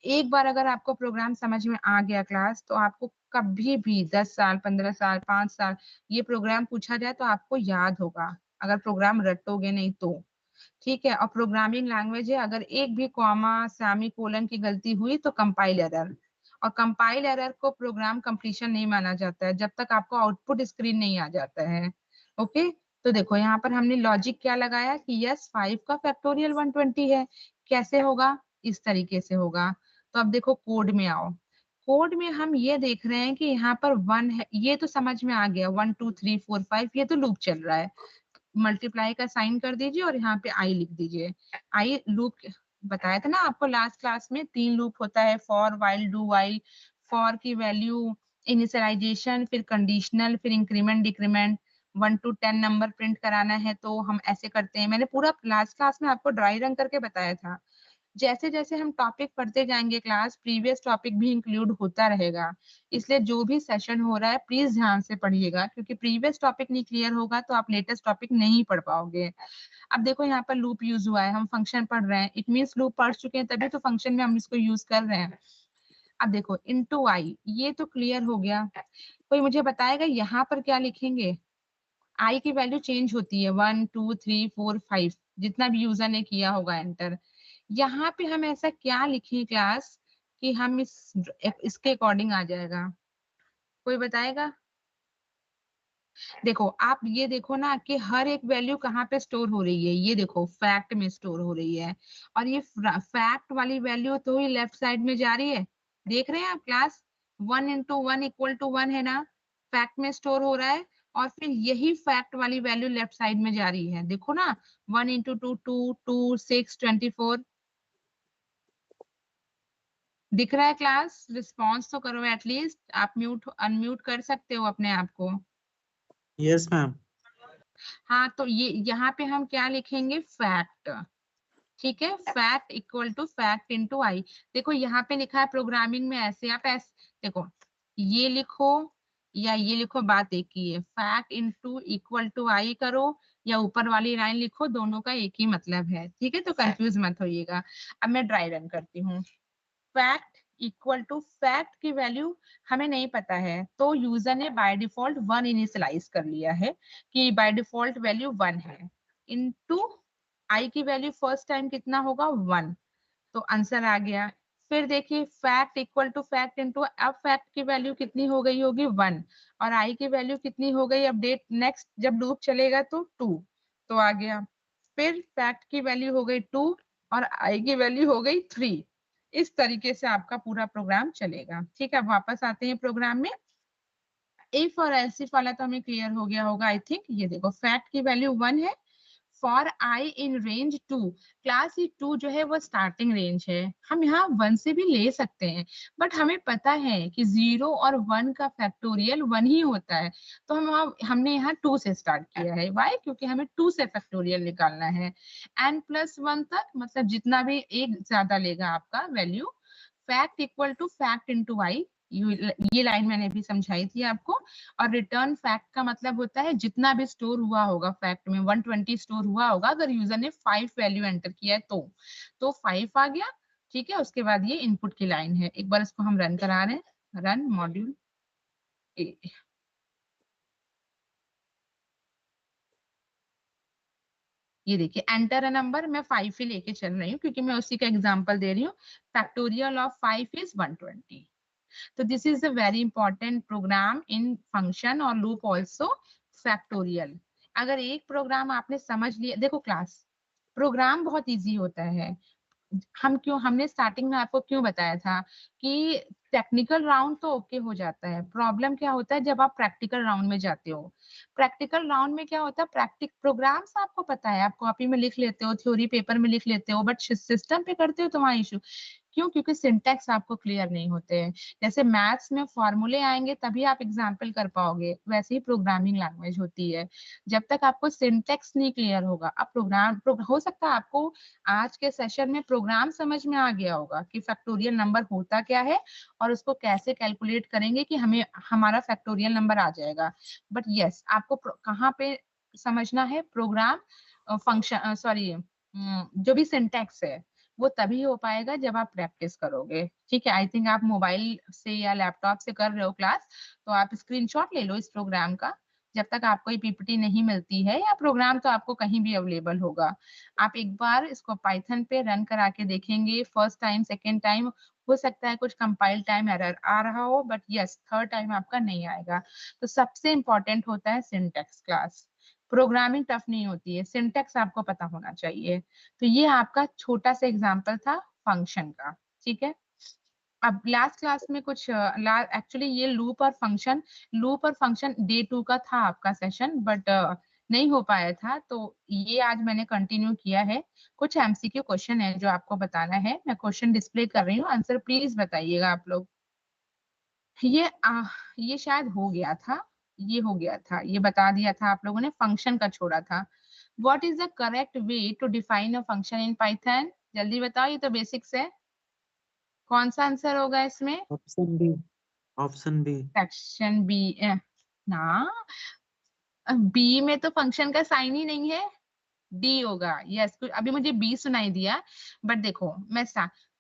B: एक बार अगर आपको प्रोग्राम समझ में आ गया क्लास, तो आपको कभी भी 10 साल, 15 साल, 5 साल ये प्रोग्राम पूछा जाए तो आपको याद होगा, अगर प्रोग्राम रटोगे नहीं तो। ठीक है, और प्रोग्रामिंग लैंग्वेज है, अगर एक भी कॉमा सेमीकोलन की गलती हुई तो कंपाइल एरर, और कंपाइल एरर को प्रोग्राम कंप्लीशन नहीं माना जाता है जब तक आपको आउटपुट स्क्रीन नहीं आ जाता है। ओके, तो देखो यहाँ पर हमने लॉजिक क्या लगाया कि यस 5 का फैक्टोरियल 120 है। कैसे होगा? इस तरीके से होगा। तो अब देखो कोड में आओ, कोड में हम ये देख रहे हैं कि यहाँ पर 1 है, ये तो समझ में आ गया, 1 2 3 4 5 ये तो लूप चल रहा है। मल्टीप्लाई का साइन कर दीजिए और यहाँ पे आई लिख दीजिए। आई लूप बताया था ना आपको लास्ट क्लास में, 3 लूप होता है, for, while, do while. For की वैल्यू इनिशियलाइजेशन, फिर कंडीशनल, फिर increment decrement. 1 to 10 number print कराना है तो हम ऐसे करते हैं। मैंने पूरा लास्ट क्लास में आपको ड्राई रन करके बताया था। जैसे जैसे हम टॉपिक पढ़ते जाएंगे क्लास, प्रीवियस टॉपिक भी इंक्लूड होता रहेगा। इसलिए जो भी सेशन हो रहा है प्लीज ध्यान से पढ़िएगा, क्योंकि प्रीवियस टॉपिक नहीं क्लियर होगा तो आप लेटेस्ट टॉपिक नहीं पढ़ पाओगे। अब देखो यहाँ पर लूप यूज हुआ है, हम फंक्शन पढ़ रहे हैं, इट मीन्स लूप पढ़ चुके हैं तभी तो फंक्शन में हम इसको यूज कर रहे हैं। अब देखो इनटू आई, ये तो क्लियर हो गया। कोई मुझे बताएगा यहाँ पर क्या लिखेंगे? आई की वैल्यू चेंज होती है, 1 2 3 4 5, जितना भी यूजर ने किया होगा एंटर। यहाँ पे हम ऐसा क्या लिखें क्लास कि हम इसके अकॉर्डिंग आ जाएगा? कोई बताएगा? देखो आप ये देखो ना कि हर एक वैल्यू कहाँ पे स्टोर हो रही है, ये देखो फैक्ट में स्टोर हो रही है, और ये फैक्ट वाली वैल्यू तो ही लेफ्ट साइड में जा रही है। देख रहे हैं आप क्लास? 1 into 1 इक्वल टू 1 है ना, फैक्ट में स्टोर हो रहा है, और फिर यही फैक्ट वाली वैल्यू लेफ्ट साइड में जा रही है, देखो ना। 1 into 2 2 2 6 24 दिख रहा है क्लास? रिस्पॉन्स तो करो एटलीस्ट, आप म्यूट अनम्यूट कर सकते हो अपने आप को।
C: Yes ma'am.
B: हाँ, तो ये यहाँ पे हम क्या लिखेंगे? फैक्ट। ठीक है, fact equal to fact into i. देखो यहाँ पे लिखा है प्रोग्रामिंग में ऐसे, आप ऐसे देखो, ये लिखो या ये लिखो, बात एक ही है। फैक्ट इंटू इक्वल टू आई करो या ऊपर वाली लाइन लिखो, दोनों का एक ही मतलब है। ठीक है, तो कंफ्यूज मत होइएगा। अब मैं ड्राई रन करती हूँ। फैक्ट इक्वल टू फैक्ट की वैल्यू हमें नहीं पता है, तो यूजर ने बाय डिफॉल्ट 1 इनिशियलाइज कर लिया है कि बाय डिफॉल्ट वैल्यू 1 है। इनटू आई की वैल्यू फर्स्ट टाइम कितना होगा? 1, तो आंसर आ गया। फिर देखिए fact equal to fact into, अब फैक्ट की वैल्यू कितनी हो गई होगी? 1, और आई की वैल्यू कितनी हो गई? अपडेट नेक्स्ट जब लूप चलेगा तो 2, तो आ गया। फिर फैक्ट की वैल्यू हो गई 2 और आई की वैल्यू हो गई 3। इस तरीके से आपका पूरा प्रोग्राम चलेगा। ठीक है, अब वापस आते हैं प्रोग्राम में। इफ और एल्स इफ वाला तो हमें क्लियर हो गया होगा आई थिंक। ये देखो फैक्ट की वैल्यू 1 है, for I in range 2। Class ये 2 जो है वो स्टार्टिंग रेंज है, हम यहाँ 1 से भी ले सकते हैं, बट हमें पता है कि 0 और 1 का फैक्टोरियल 1 ही होता है, तो हमने यहाँ 2 से स्टार्ट किया है। वाई? क्योंकि हमें 2 से फैक्टोरियल निकालना है, n+1 तक, मतलब जितना भी एक ज्यादा लेगा आपका value. Fact equal to fact into i, ये लाइन मैंने भी समझाई थी आपको। और रिटर्न फैक्ट का मतलब होता है जितना भी स्टोर हुआ होगा फैक्ट में, 120 स्टोर हुआ होगा, अगर यूजर ने 5 वैल्यू एंटर किया है तो 5 आ गया। ठीक है, उसके बाद ये इनपुट की लाइन है। एक बार इसको हम रन करा रहे हैं, रन मॉड्यूल ए। ये देखिए एंटर अ नंबर, मैं 5 ही लेके चल रही हूँ क्योंकि मैं उसी का एग्जांपल दे रही हूँ। Factorial of 5 is 120। तो this is a very important program in function और लूप ऑल्सो, फैक्टोरियल। अगर एक प्रोग्राम आपने समझ लिया, देखो क्लास प्रोग्राम बहुत इजी होता है। हमने स्टार्टिंग में आपको क्यों बताया था कि टेक्निकल राउंड तो ओके हो जाता है, प्रॉब्लम क्या होता है जब आप प्रैक्टिकल राउंड में जाते हो। प्रैक्टिकल राउंड में क्या होता है, प्रैक्टिक प्रोग्राम्स आपको पता है, आप कॉपी में लिख लेते हो, थ्योरी पेपर में लिख लेते हो, बट सिस्टम पे करते हो तो वहाँ इशू। क्यों? क्योंकि सिंटैक्स आपको क्लियर नहीं होते हैं। जैसे मैथ्स में फॉर्मूले आएंगे तभी आप एग्जाम्पल कर पाओगे, वैसे ही प्रोग्रामिंग लैंग्वेज होती है। जब तक आपको सिंटैक्स नहीं क्लियर होगा, अब हो सकता है आपको आज के सेशन में प्रोग्राम समझ में आ गया होगा कि फैक्टोरियल नंबर होता क्या है और उसको कैसे कैलकुलेट करेंगे कि हमें हमारा फैक्टोरियल नंबर आ जाएगा। बट यस, आपको कहाँ पे समझना है? प्रोग्राम फंक्शन, सॉरी, जो भी सिंटैक्स है, वो तभी हो पाएगा जब आप प्रैक्टिस करोगे। ठीक है, आई थिंक आप मोबाइल से या लैपटॉप से कर रहे हो क्लास, तो आप स्क्रीनशॉट ले लो इस प्रोग्राम का। जब तक आपको ये पीपीटी नहीं मिलती है, या प्रोग्राम तो आपको कहीं भी अवेलेबल होगा, आप एक बार इसको पाइथन पे रन करा के देखेंगे। फर्स्ट टाइम, सेकेंड टाइम हो सकता है कुछ कंपाइल टाइम एरर आ रहा हो, बट यस, थर्ड टाइम आपका नहीं आएगा। तो सबसे इंपॉर्टेंट होता है सिंटैक्स क्लास। प्रोग्रामिंग टफ नहीं होती है, सिंटैक्स आपको पता होना चाहिए। तो ये आपका छोटा सा एग्जाम्पल था फंक्शन का। ठीक है, अब लास्ट क्लास में कुछ एक्चुअली ये लूप और फंक्शन डे 2 का था आपका सेशन, बट नहीं हो पाया था, तो ये आज मैंने कंटिन्यू किया है। कुछ एमसीक्यू क्वेश्चन है जो आपको बताना है। मैं क्वेश्चन डिस्प्ले कर रही हूँ, आंसर प्लीज बताइएगा आप लोग। ये शायद हो गया था, ये हो गया था, ये बता दिया था आप लोगों ने, फंक्शन का छोड़ा था। What is the correct way to define a function in Python? जल्दी बताओ, ये तो बेसिक्स है। कौन सा आंसर होगा इसमें?
C: Option B. Option B.
B: Section B. ना, बी में तो फंक्शन का साइन ही नहीं है, डी होगा। यस, अभी मुझे बी सुनाई दिया, बट देखो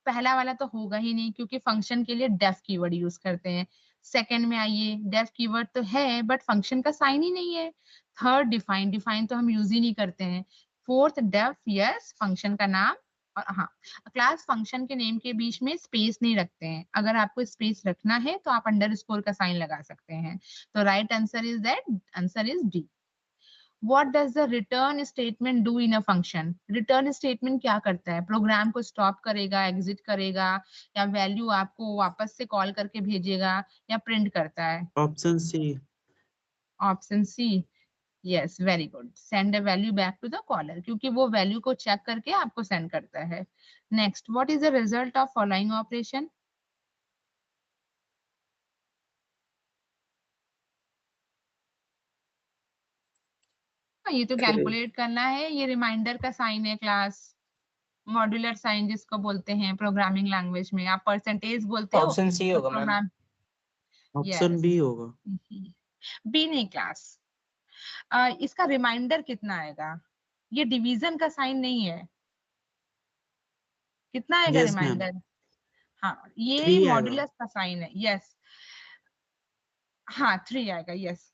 B: पहला वाला तो होगा ही नहीं, क्योंकि फंक्शन के लिए डेफ कीवर्ड यूज करते हैं। सेकंड में आइए, डेफ कीवर्ड तो है बट फंक्शन का साइन ही नहीं है। थर्ड डिफाइन, डिफाइन तो हम यूज ही नहीं करते हैं। फोर्थ डेफ, यस, फंक्शन का नाम। और हाँ, क्लास फंक्शन के नेम के बीच में स्पेस नहीं रखते हैं। अगर आपको स्पेस रखना है तो आप अंडरस्कोर का साइन लगा सकते हैं। तो right answer is that, answer is D. What does the return statement do in a function? Return statement क्या करता है? प्रोग्राम को स्टॉप करेगा, एग्जिट करेगा, या वैल्यू आपको वापस से कॉल करके भेजेगा, या प्रिंट करता है?
C: Option C.
B: Option C. Yes, very good, send a value back to the caller, क्योंकि वो वैल्यू को चेक करके आपको सेंड करता है। Next, what is the result of following operation? ये तो कैलकुलेट करना है, ये रिमाइंडर का साइन है क्लास, मॉड्यूलर साइन जिसको बोलते हैं प्रोग्रामिंग लैंग्वेज में। आप परसेंटेज बोलते हो
D: ऑप्शन सी
B: तो
D: होगा ma'am.
B: Program,
C: option
B: yes,
C: B होगा।
B: बी नहीं क्लास। इसका रिमाइंडर कितना आएगा? ये डिवीजन का साइन नहीं है। कितना आएगा
C: यस मैम।
B: रिमाइंडर? हाँ, ये
C: 3 आएगा।
B: मॉड्यूलस का साइन है। यस, हाँ, 3 आएगा। यस,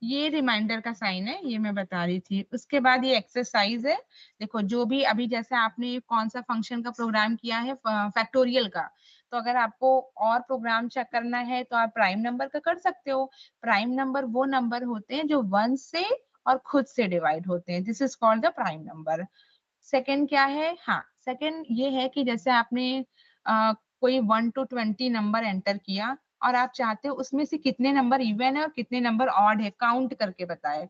B: ये रिमाइंडर का साइन है, ये मैं बता रही थी। उसके बाद ये एक्सरसाइज है। देखो, जो भी अभी जैसे आपने कौन सा फंक्शन का प्रोग्राम किया है, फैक्टोरियल का, तो अगर आपको और प्रोग्राम चेक करना है तो आप प्राइम नंबर का कर सकते हो। प्राइम नंबर वो नंबर होते हैं जो 1 से और खुद से डिवाइड होते हैं, this is called the prime number. Second क्या है? हाँ, सेकंड ये है कि जैसे आपने कोई 1 to 20 नंबर एंटर किया, और आप चाहते हो उसमें से कितने नंबर इवन है और कितने नंबर ऑड है, काउंट करके बताए।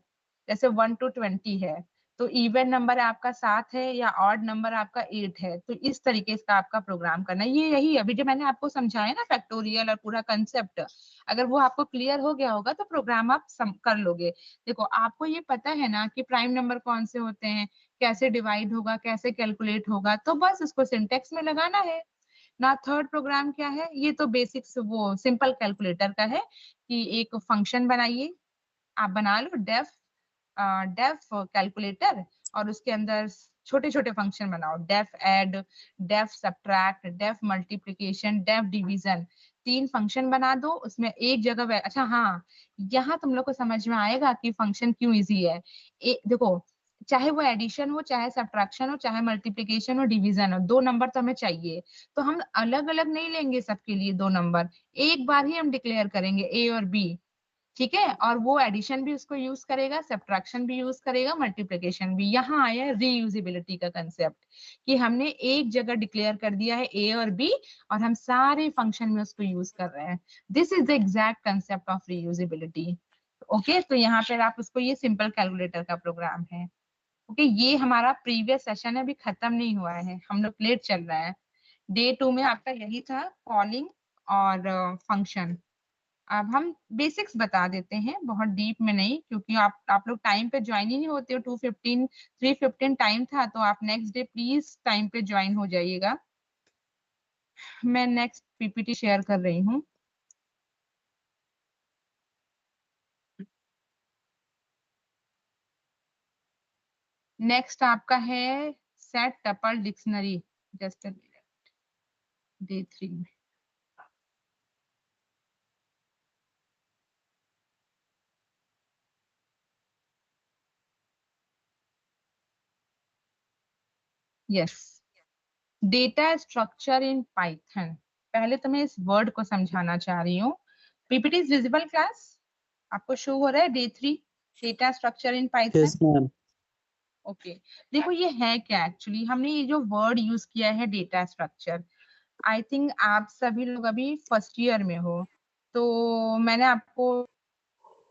B: जैसे 1 to 20 है, तो इवन नंबर आपका 7 है या ऑड नंबर आपका 8 है। तो इस तरीके से आपका प्रोग्राम करना है। ये यही अभी जो मैंने आपको समझाया ना, फैक्टोरियल और पूरा कंसेप्ट, अगर वो आपको क्लियर हो गया होगा तो प्रोग्राम आप कर लोगे। देखो, आपको ये पता है ना कि प्राइम नंबर कौन से होते हैं, कैसे डिवाइड होगा, कैसे कैलकुलेट होगा, तो बस इसको सिंटेक्स में लगाना है ना। थर्ड प्रोग्राम क्या है? ये तो बेसिक्स वो सिंपल कैलकुलेटर का है, कि एक फंक्शन बनाइए, आप बना लो डेफ, डेफ कैलकुलेटर, और उसके अंदर छोटे छोटे फंक्शन बनाओ, def add, def subtract, def multiplication, def division. 3 function बना दो, उसमें एक जगह अच्छा हाँ, यहाँ तुम लोग को समझ में आएगा कि फंक्शन क्यों इजी है। देखो, चाहे वो एडिशन हो, चाहे सब्ट्रैक्शन हो, चाहे मल्टीप्लिकेशन हो, डिवीजन हो, 2 नंबर तो हमें चाहिए। तो हम अलग अलग नहीं लेंगे सबके लिए 2 नंबर, एक बार ही हम डिक्लेयर करेंगे ए और बी। ठीक है, और वो एडिशन भी उसको यूज करेगा, सब्ट्रैक्शन भी यूज करेगा, मल्टीप्लिकेशन भी। यहाँ आया रीयूजेबिलिटी का कंसेप्ट, कि हमने एक जगह डिक्लेयर कर दिया है ए और बी, और हम सारे फंक्शन में उसको यूज कर रहे हैं। This is the exact concept of reusability. Okay, तो यहाँ पर आप उसको, ये सिंपल कैलकुलेटर का प्रोग्राम है। ओके, ये हमारा प्रीवियस सेशन अभी खत्म नहीं हुआ है, हम लोग लेट चल रहा है। डे 2 में आपका यही था, कॉलिंग और फंक्शन। अब हम बेसिक्स बता देते हैं, बहुत डीप में नहीं, क्योंकि आप लोग टाइम पे ज्वाइन ही नहीं होते हो। 2:15 3:15 टाइम था, तो आप नेक्स्ट डे प्लीज टाइम पे ज्वाइन हो जाइएगा। मैं नेक्स्ट पीपीटी शेयर कर रही हूँ। नेक्स्ट आपका है set tuple dictionary. Just day 3 में। Yes, data structure in Python. पहले तो मैं इस वर्ड को समझाना चाह रही हूँ। PPT is visible class? आपको शो हो रहा है day 3 data structure in Python?
C: Yes, ma'am.
B: Okay, देखो ये है क्या एक्चुअली। हमने ये जो वर्ड यूज किया है डेटा स्ट्रक्चर, आई थिंक आप सभी लोग अभी फर्स्ट ईयर में हो, तो मैंने आपको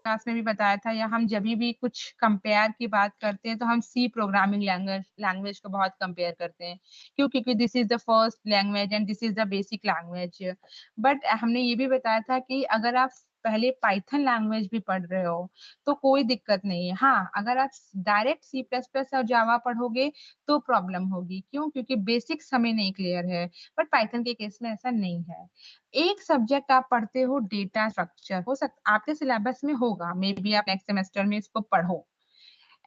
B: क्लास में भी बताया था, या हम जब भी कुछ कंपेयर की बात करते हैं तो हम सी प्रोग्रामिंग लैंग्वेज को बहुत कंपेयर करते हैं। क्यों? क्योंकि this is the first language and this is the basic language. But हमने ये भी बताया था कि अगर आप पहले पाइथन लैंग्वेज भी पढ़ रहे हो तो कोई दिक्कत नहीं है। हाँ, अगर आप डायरेक्ट सी प्लस प्लस और जावा पढ़ोगे तो प्रॉब्लम होगी। क्यों? क्योंकि बेसिक्स हमें नहीं क्लियर है। बट पाइथन के केस में ऐसा नहीं है। एक सब्जेक्ट आप पढ़ते हो डेटा स्ट्रक्चर, हो सकता आपके सिलेबस में होगा, मे बी आप नेक्स्ट सेमेस्टर में इसको पढ़ो।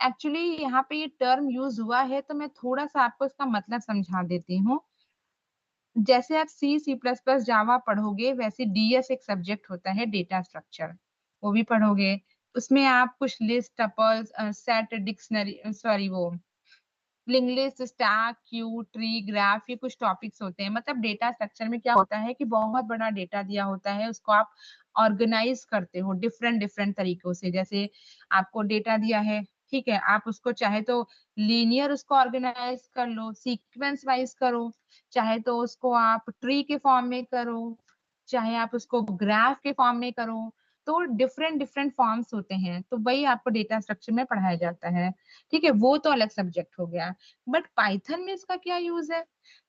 B: एक्चुअली यहाँ पे ये टर्म यूज हुआ है तो मैं थोड़ा सा आपको इसका मतलब समझा देती हूँ। जैसे आप सी सी प्लस प्लस जावा पढ़ोगे, वैसे डीएस एक सब्जेक्ट होता है डेटा स्ट्रक्चर, वो भी पढ़ोगे। उसमें आप कुछ list, tuples, set, dictionary, sorry वो link list, stack, queue, tree, graph, ये कुछ टॉपिक्स होते हैं। मतलब डेटा स्ट्रक्चर में क्या होता है कि बहुत बड़ा डेटा दिया होता है, उसको आप ऑर्गेनाइज करते हो डिफरेंट डिफरेंट तरीकों से। जैसे आपको डेटा दिया है, ठीक है, आप उसको चाहे तो लीनियर उसको ऑर्गेनाइज कर लो, सीक्वेंस वाइज करो, चाहे तो उसको आप ट्री के फॉर्म में करो, चाहे आप उसको ग्राफ के फॉर्म में करो। तो डिफरेंट डिफरेंट फॉर्म्स होते हैं, तो वही आपको डेटा स्ट्रक्चर में पढ़ाया जाता है। ठीक है, वो तो अलग सब्जेक्ट हो गया। बट पाइथन में इसका क्या यूज है?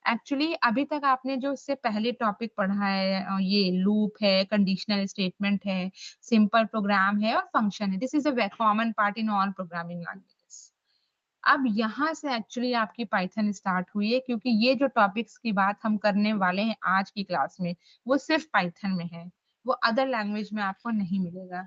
B: एक्चुअली अभी तक आपने जो इससे पहले टॉपिक पढ़ा है, ये लूप है, कंडीशनल स्टेटमेंट है, सिंपल प्रोग्राम है और फंक्शन है। This is a common part in all programming languages. अब यहाँ से एक्चुअली आपकी पाइथन स्टार्ट हुई है, क्योंकि ये जो टॉपिक्स की बात हम करने वाले हैं आज की क्लास में, वो सिर्फ पाइथन में है, वो अदर लैंग्वेज में आपको नहीं मिलेगा।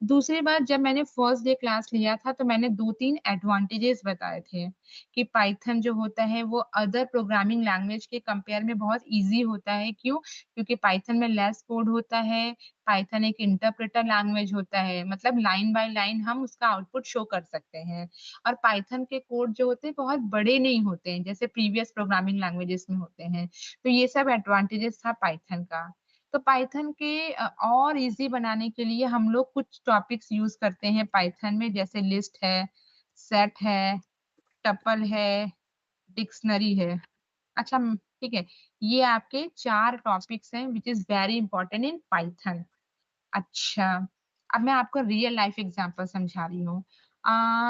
B: दूसरी बात, जब मैंने फर्स्ट डे क्लास लिया था तो मैंने 2-3 एडवांटेजेस बताए थे कि पाइथन जो होता है वो अदर प्रोग्रामिंग लैंग्वेज के कंपेयर में बहुत इजी होता है। क्यों? क्योंकि पाइथन में लेस कोड होता है। पाइथन एक इंटरप्रेटर लैंग्वेज होता है, मतलब लाइन बाय लाइन हम उसका आउटपुट शो कर सकते हैं। और पाइथन के कोड जो होते हैं बहुत बड़े नहीं होते हैं जैसे प्रीवियस प्रोग्रामिंग लैंग्वेजेस में होते हैं। तो ये सब एडवांटेजेस था पाइथन का। तो पाइथन के और इजी बनाने के लिए हम लोग कुछ टॉपिक्स यूज करते हैं पाइथन में, जैसे लिस्ट है, सेट है, टपल है, डिक्शनरी है। अच्छा, ठीक है, ये आपके 4 टॉपिक्स हैं which is very important in Python. अच्छा, अब मैं आपको रियल लाइफ एग्जांपल समझा रही हूँ।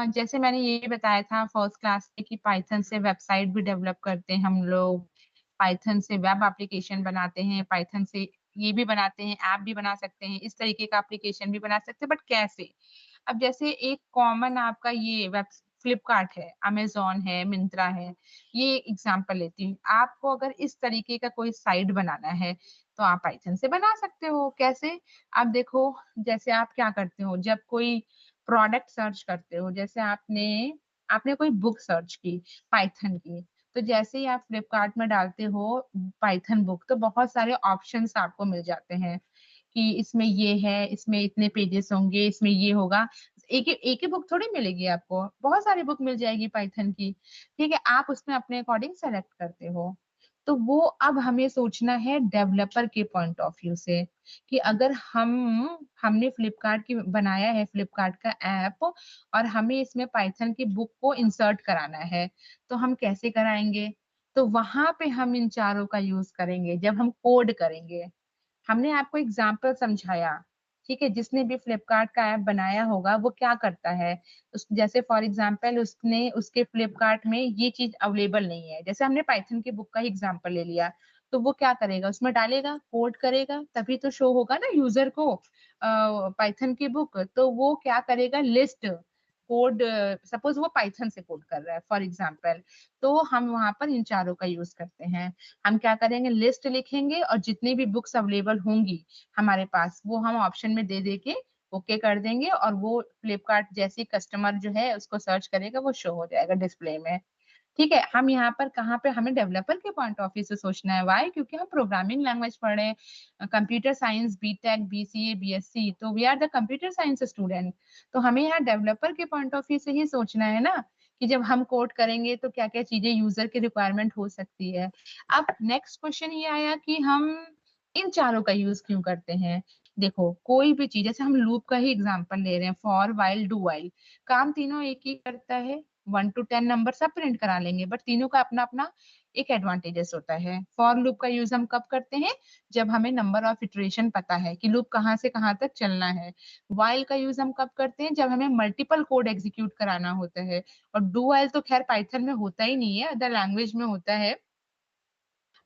B: जैसे मैंने ये बताया था फर्स्ट क्लास में कि पाइथन से वेबसाइट भी डेवलप करते हैं हम लोग, पाइथन से वेब एप्लीकेशन बनाते हैं, पाइथन से ये भी बनाते हैं, ऐप भी बना सकते हैं, इस तरीके का एप्लीकेशन भी बना सकते हैं। बट कैसे? अब जैसे एक कॉमन आपका ये वेब फ्लिपकार्ट है, अमेज़न है, मिंत्रा है, ये एग्जांपल लेती हूँ। आपको अगर इस तरीके का कोई साइट बनाना है तो आप पाइथन से बना सकते हो। कैसे? अब देखो, जैसे आप क्या करते हो जब कोई प्रोडक्ट सर्च करते हो, जैसे आपने आपने कोई बुक सर्च की पाइथन की, तो जैसे ही आप फ्लिपकार्ट में डालते हो पाइथन बुक, तो बहुत सारे ऑप्शंस आपको मिल जाते हैं कि इसमें ये है, इसमें इतने पेजेस होंगे, इसमें ये होगा। एक ही बुक थोड़ी मिलेगी आपको, बहुत सारी बुक मिल जाएगी पाइथन की। ठीक है, आप उसमें अपने अकॉर्डिंग सेलेक्ट करते हो। तो वो अब हमें सोचना है डेवलपर के पॉइंट ऑफ व्यू से कि अगर हमने फ्लिपकार्ट की बनाया है फ्लिपकार्ट का ऐप, और हमें इसमें पाइथन की बुक को इंसर्ट कराना है, तो हम कैसे कराएंगे? तो वहां पे हम इन चारों का यूज करेंगे जब हम कोड करेंगे। हमने आपको एग्जाम्पल समझाया, ठीक है, जिसने भी फ्लिपकार्ट का ऐप बनाया होगा वो क्या करता है, जैसे फॉर एग्जाम्पल उसने उसके फ्लिपकार्ट में ये चीज अवेलेबल नहीं है, जैसे हमने पाइथन की बुक का ही एग्जाम्पल ले लिया, तो वो क्या करेगा, उसमें डालेगा, कोड करेगा, तभी तो शो होगा ना यूजर को पाइथन की बुक। तो वो क्या करेगा, लिस्ट कोड, सपोज वो पाइथन से कोड कर रहा है फॉर एग्जाम्पल, तो हम वहां पर इन चारों का यूज करते हैं। हम क्या करेंगे, लिस्ट लिखेंगे और जितनी भी बुक्स अवेलेबल होंगी हमारे पास वो हम ऑप्शन में दे दे के ओके कर देंगे, और वो फ्लिपकार्ट जैसी कस्टमर जो है उसको सर्च करेगा वो शो हो जाएगा डिस्प्ले में। ठीक है, हम यहाँ पर कहाँ पे हमें डेवलपर के पॉइंट ऑफ व्यू से सोचना है। वाई? क्योंकि हम प्रोग्रामिंग लैंग्वेज पढ़ रहे हैं, computer science, BTech, BCA, BSc, तो we are the computer science student. तो हमें यहाँ डेवलपर के पॉइंट ऑफ व्यू से ही सोचना है ना, कि जब हम कोड करेंगे तो क्या क्या चीजें यूजर की रिक्वायरमेंट हो सकती है। अब नेक्स्ट क्वेश्चन ये आया कि हम इन चारों का यूज क्यों करते हैं। देखो, कोई भी चीज, जैसे हम लूप का ही एग्जांपल ले रहे हैं, फॉर, वाइल, डू वाइल, काम तीनों एक ही करता है। 1 to 10 नंबर सब प्रिंट करा लेंगे, बट तीनों का अपना अपना एक एडवांटेजेस होता है। फॉर लूप का यूज हम कब करते हैं, जब हमें नंबर ऑफ इटरेशन पता है कि लूप कहाँ से कहाँ तक चलना है। वाइल का यूज हम कब करते हैं, जब हमें मल्टीपल कोड एग्जीक्यूट कराना होता है। और डू वाइल तो खैर पाइथन में होता ही नहीं है, अदर लैंग्वेज में होता है।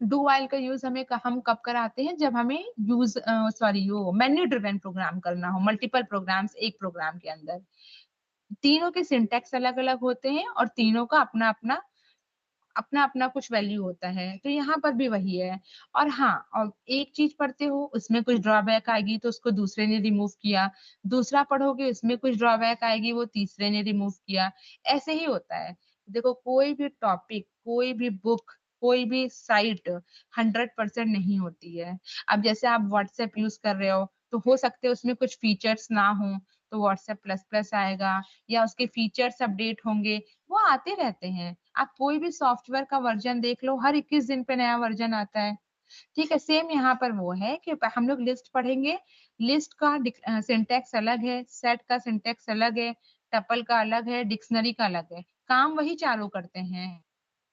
B: डू वाइल का यूज हम कब कराते हैं, जब हमें वो मेन्यू ड्रिवन प्रोग्राम करना हो, मल्टीपल प्रोग्राम्स एक प्रोग्राम के अंदर। तीनों के सिंटैक्स अलग अलग होते हैं और तीनों का अपना अपना कुछ वैल्यू होता है, तो यहाँ पर भी वही है। और हाँ, और एक चीज पढ़ते हो उसमें कुछ ड्रॉबैक आएगी तो उसको दूसरे ने रिमूव किया, दूसरा पढ़ोगे उसमें कुछ ड्रॉबैक आएगी वो तीसरे ने रिमूव किया, ऐसे ही होता है। देखो, कोई भी टॉपिक, कोई भी बुक, कोई भी साइट 100% नहीं होती है। अब जैसे आप व्हाट्सएप यूज कर रहे हो, तो हो सकते हैं उसमें कुछ फीचर्स ना हो, तो व्हाट्सएप प्लस प्लस आएगा, या उसके फीचर्स अपडेट होंगे, वो आते रहते हैं। आप कोई भी सॉफ्टवेयर का वर्जन देख लो, हर 21 दिन पे नया वर्जन आता है। ठीक है, सेम यहाँ पर वो है कि हम लोग लिस्ट पढ़ेंगे, लिस्ट का सिंटैक्स अलग है, सेट का सिंटैक्स अलग है, टपल का अलग है, डिक्शनरी का अलग है, काम वही चारों करते हैं।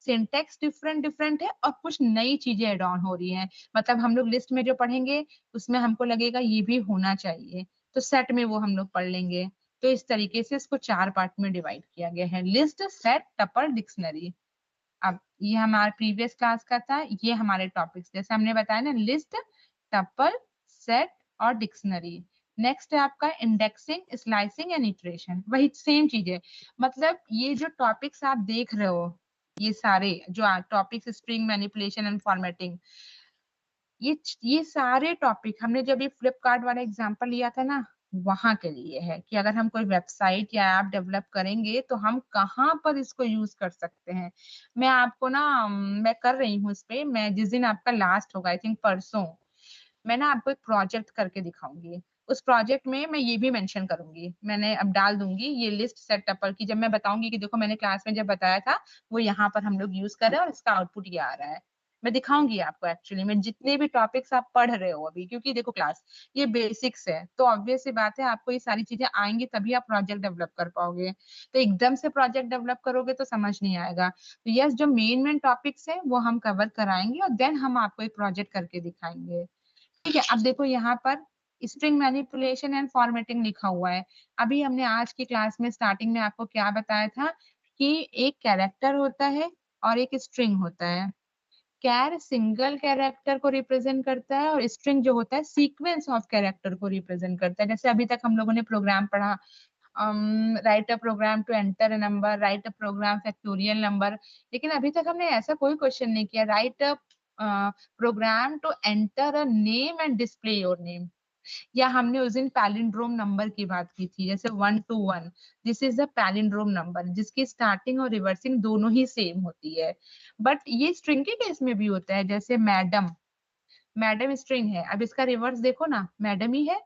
B: सिंटैक्स डिफरेंट डिफरेंट है और कुछ नई चीजें एड ऑन हो रही हैं। मतलब हम लोग लिस्ट में जो पढ़ेंगे उसमें हमको लगेगा ये भी होना चाहिए, तो सेट में वो हम लोग पढ़ लेंगे। तो इस तरीके से इसको 4 पार्ट में डिवाइड किया गया है, लिस्ट, सेट, टपल, डिक्शनरी। अब ये हमारे प्रीवियस क्लास का था, ये हमारे टॉपिक्स जैसे हमने बताया ना, लिस्ट, टपल, सेट और डिक्शनरी। नेक्स्ट है आपका इंडेक्सिंग, स्लाइसिंग एंड इटरेशन, वही सेम चीज है। मतलब ये जो टॉपिक्स आप देख रहे हो, ये सारे जो topics, string manipulation and formatting, ये सारे टॉपिक हमने जब ये फ्लिपकार्ट वाला एग्जांपल लिया था ना, वहां के लिए है कि अगर हम कोई वेबसाइट या ऐप डेवलप करेंगे तो हम कहाँ पर इसको यूज कर सकते हैं। मैं आपको ना मैं कर रही हूँ इस पे, मैं जिस दिन आपका लास्ट होगा, आई थिंक परसों, मैं ना आपको एक प्रोजेक्ट करके दिखाऊंगी। उस प्रोजेक्ट में मैं ये भी मेंशन करूंगी, मैंने अब डाल दूंगी ये लिस्ट, सेट, टपल की, जब मैं बताऊंगी कि देखो मैंने क्लास में जब बताया था वो यहाँ पर हम लोग यूज कर रहे हैं और इसका आउटपुट ये आ रहा है। मैं दिखाऊंगी आपको एक्चुअली में जितने भी टॉपिक्स आप पढ़ रहे हो अभी, क्योंकि देखो क्लास ये बेसिक्स है, तो ऑब्वियस सी बात है आपको ये सारी चीजें आएंगी तभी आप प्रोजेक्ट डेवलप कर पाओगे। तो एकदम से प्रोजेक्ट डेवलप करोगे तो समझ नहीं आएगा। तो यस, जो मेन मेन टॉपिक्स है वो हम कवर कराएंगे और देन हम आपको एक प्रोजेक्ट करके दिखाएंगे। ठीक है, अब देखो यहाँ पर स्ट्रिंग मैनिपुलेशन एंड फॉर्मेटिंग लिखा हुआ है। अभी हमने आज की क्लास में स्टार्टिंग में आपको क्या बताया था कि एक कैरेक्टर होता है और एक स्ट्रिंग होता है। कैर सिंगल कैरेक्टर को रिप्रेजेंट करता है और स्ट्रिंग जो होता है सीक्वेंस ऑफ कैरेक्टर को रिप्रेजेंट करता है। जैसे अभी तक हम लोगों ने प्रोग्राम पढ़ा, write a program to enter a number, write a program factorial number, लेकिन अभी तक हमने ऐसा कोई क्वेश्चन नहीं किया, write a program to enter a name and display your name. या हमने उस दिन पैलिंड्रोम नंबर की बात की थी, जैसे 1 to 1, this is the palindrome number जिसकी स्टार्टिंग और रिवर्सिंग दोनों ही सेम होती है। बट ये स्ट्रिंग के केस में भी होता है, जैसे मैडम, मैडम स्ट्रिंग है, अब इसका रिवर्स देखो ना, मैडम ही है।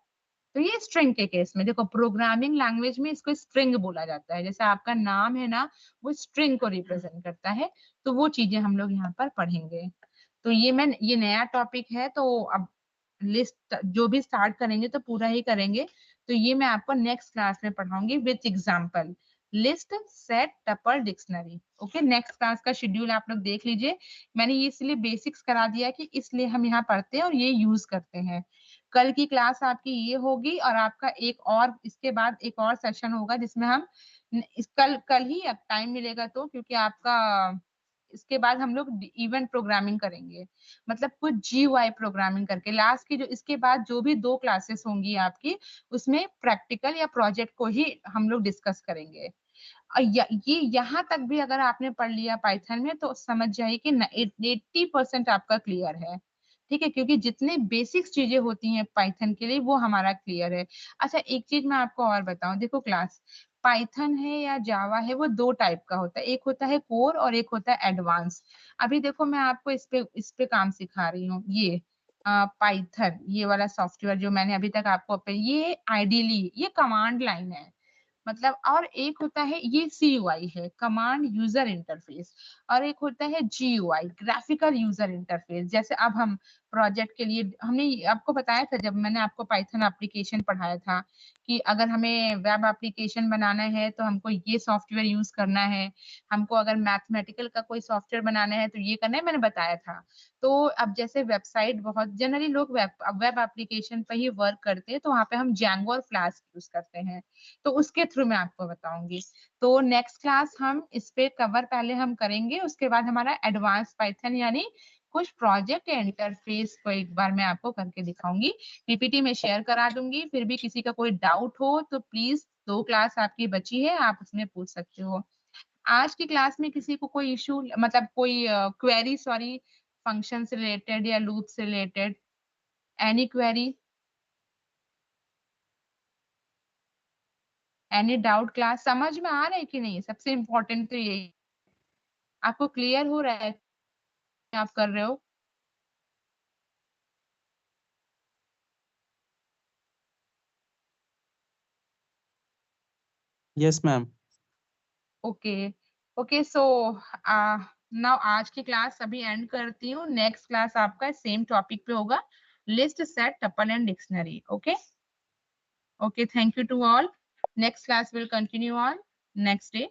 B: तो ये स्ट्रिंग के केस में देखो, प्रोग्रामिंग लैंग्वेज में इसको स्ट्रिंग बोला जाता है, जैसे आपका नाम है ना, वो स्ट्रिंग को रिप्रेजेंट करता है। तो वो चीजें हम लोग यहाँ पर पढ़ेंगे। तो ये नया टॉपिक है, तो अब लिस्ट जो भी स्टार्ट करेंगे तो पूरा ही करेंगे। तो ये मैं आपको नेक्स्ट क्लास में पढ़ाऊंगी with example, list, set, tuple, dictionary. Okay, next class का शेड्यूल आप लोग देख लीजिए। मैंने ये इसलिए बेसिक्स करा दिया कि इसलिए हम यहाँ पढ़ते हैं और ये यूज करते हैं। कल की क्लास आपकी ये होगी और आपका एक और इसके बाद एक और सेशन होगा जिसमें हम कल कल ही अब टाइम मिलेगा तो, क्योंकि आपका इसके बाद हम लोग इवेंट प्रोग्रामिंग करेंगे, मतलब कुछ जीयूआई प्रोग्रामिंग करके लास्ट की, जो इसके बाद जो भी 2 क्लासेस होंगी आपकी, उसमें प्रैक्टिकल या प्रोजेक्ट को ही हम लोग डिस्कस करेंगे। और ये यहाँ तक भी अगर आपने पढ़ लिया पाइथन में तो समझ जाइए कि 80% आपका क्लियर है। ठीक है, क्योंकि जितने बेसिक्स चीजें होती हैं पाइथन के लिए वो हमारा क्लियर है। अच्छा, एक चीज मैं आपको और बताऊं, देखो क्लास, पाइथन है या जावा है वो दो टाइप का होता है, एक होता है कोर और एक होता है एडवांस। अभी देखो मैं आपको इस पे काम सिखा रही हूँ। ये पाइथन, ये वाला सॉफ्टवेयर जो मैंने अभी तक आपको ये आइडियली ये कमांड लाइन है मतलब, और एक होता है ये CUI है, कमांड यूजर इंटरफेस, और एक होता है GUI, ग्राफिकल यूजर इंटरफेस। जैसे अब हम प्रोजेक्ट के लिए, हमने आपको बताया था जब मैंने आपको पाइथन एप्लीकेशन पढ़ाया था कि अगर हमें वेब एप्लीकेशन बनाना है तो हमको ये सॉफ्टवेयर यूज करना है, हमको अगर मैथमेटिकल का कोई सॉफ्टवेयर बनाना है तो ये करना है, मैंने बताया था। तो अब जैसे वेबसाइट, बहुत जनरली लोग वेब एप्लीकेशन पर ही वर्क करते हैं, तो वहाँ पे हम जैंगो और फ्लास्क यूज करते हैं, तो उसके थ्रू मैं आपको बताऊंगी। तो नेक्स्ट क्लास हम इस पे कवर पहले हम करेंगे, उसके बाद हमारा एडवांस पाइथन यानी कुछ प्रोजेक्ट या इंटरफेस को एक बार मैं आपको करके दिखाऊंगी, पीपीटी में शेयर करा दूंगी। फिर भी किसी का कोई डाउट हो तो प्लीज, 2 क्लास आपकी बची है, आप उसमें पूछ सकते हो। आज की क्लास में किसी को कोई इशू, मतलब कोई क्वेरी, सॉरी, फंक्शन से रिलेटेड या लूप से related, any query, any doubt? Class समझ में आ रहा है कि नहीं? सबसे इम्पोर्टेंट तो यही, आपको क्लियर हो रहा है क्या आप कर रहे हो?
C: Yes, ma'am.
B: Okay okay, so now आज की क्लास अभी एंड करती हूँ। नेक्स्ट क्लास आपका सेम टॉपिक पे होगा, list, set, tuple and dictionary. Okay okay, thank you to all. Next class will continue on next day.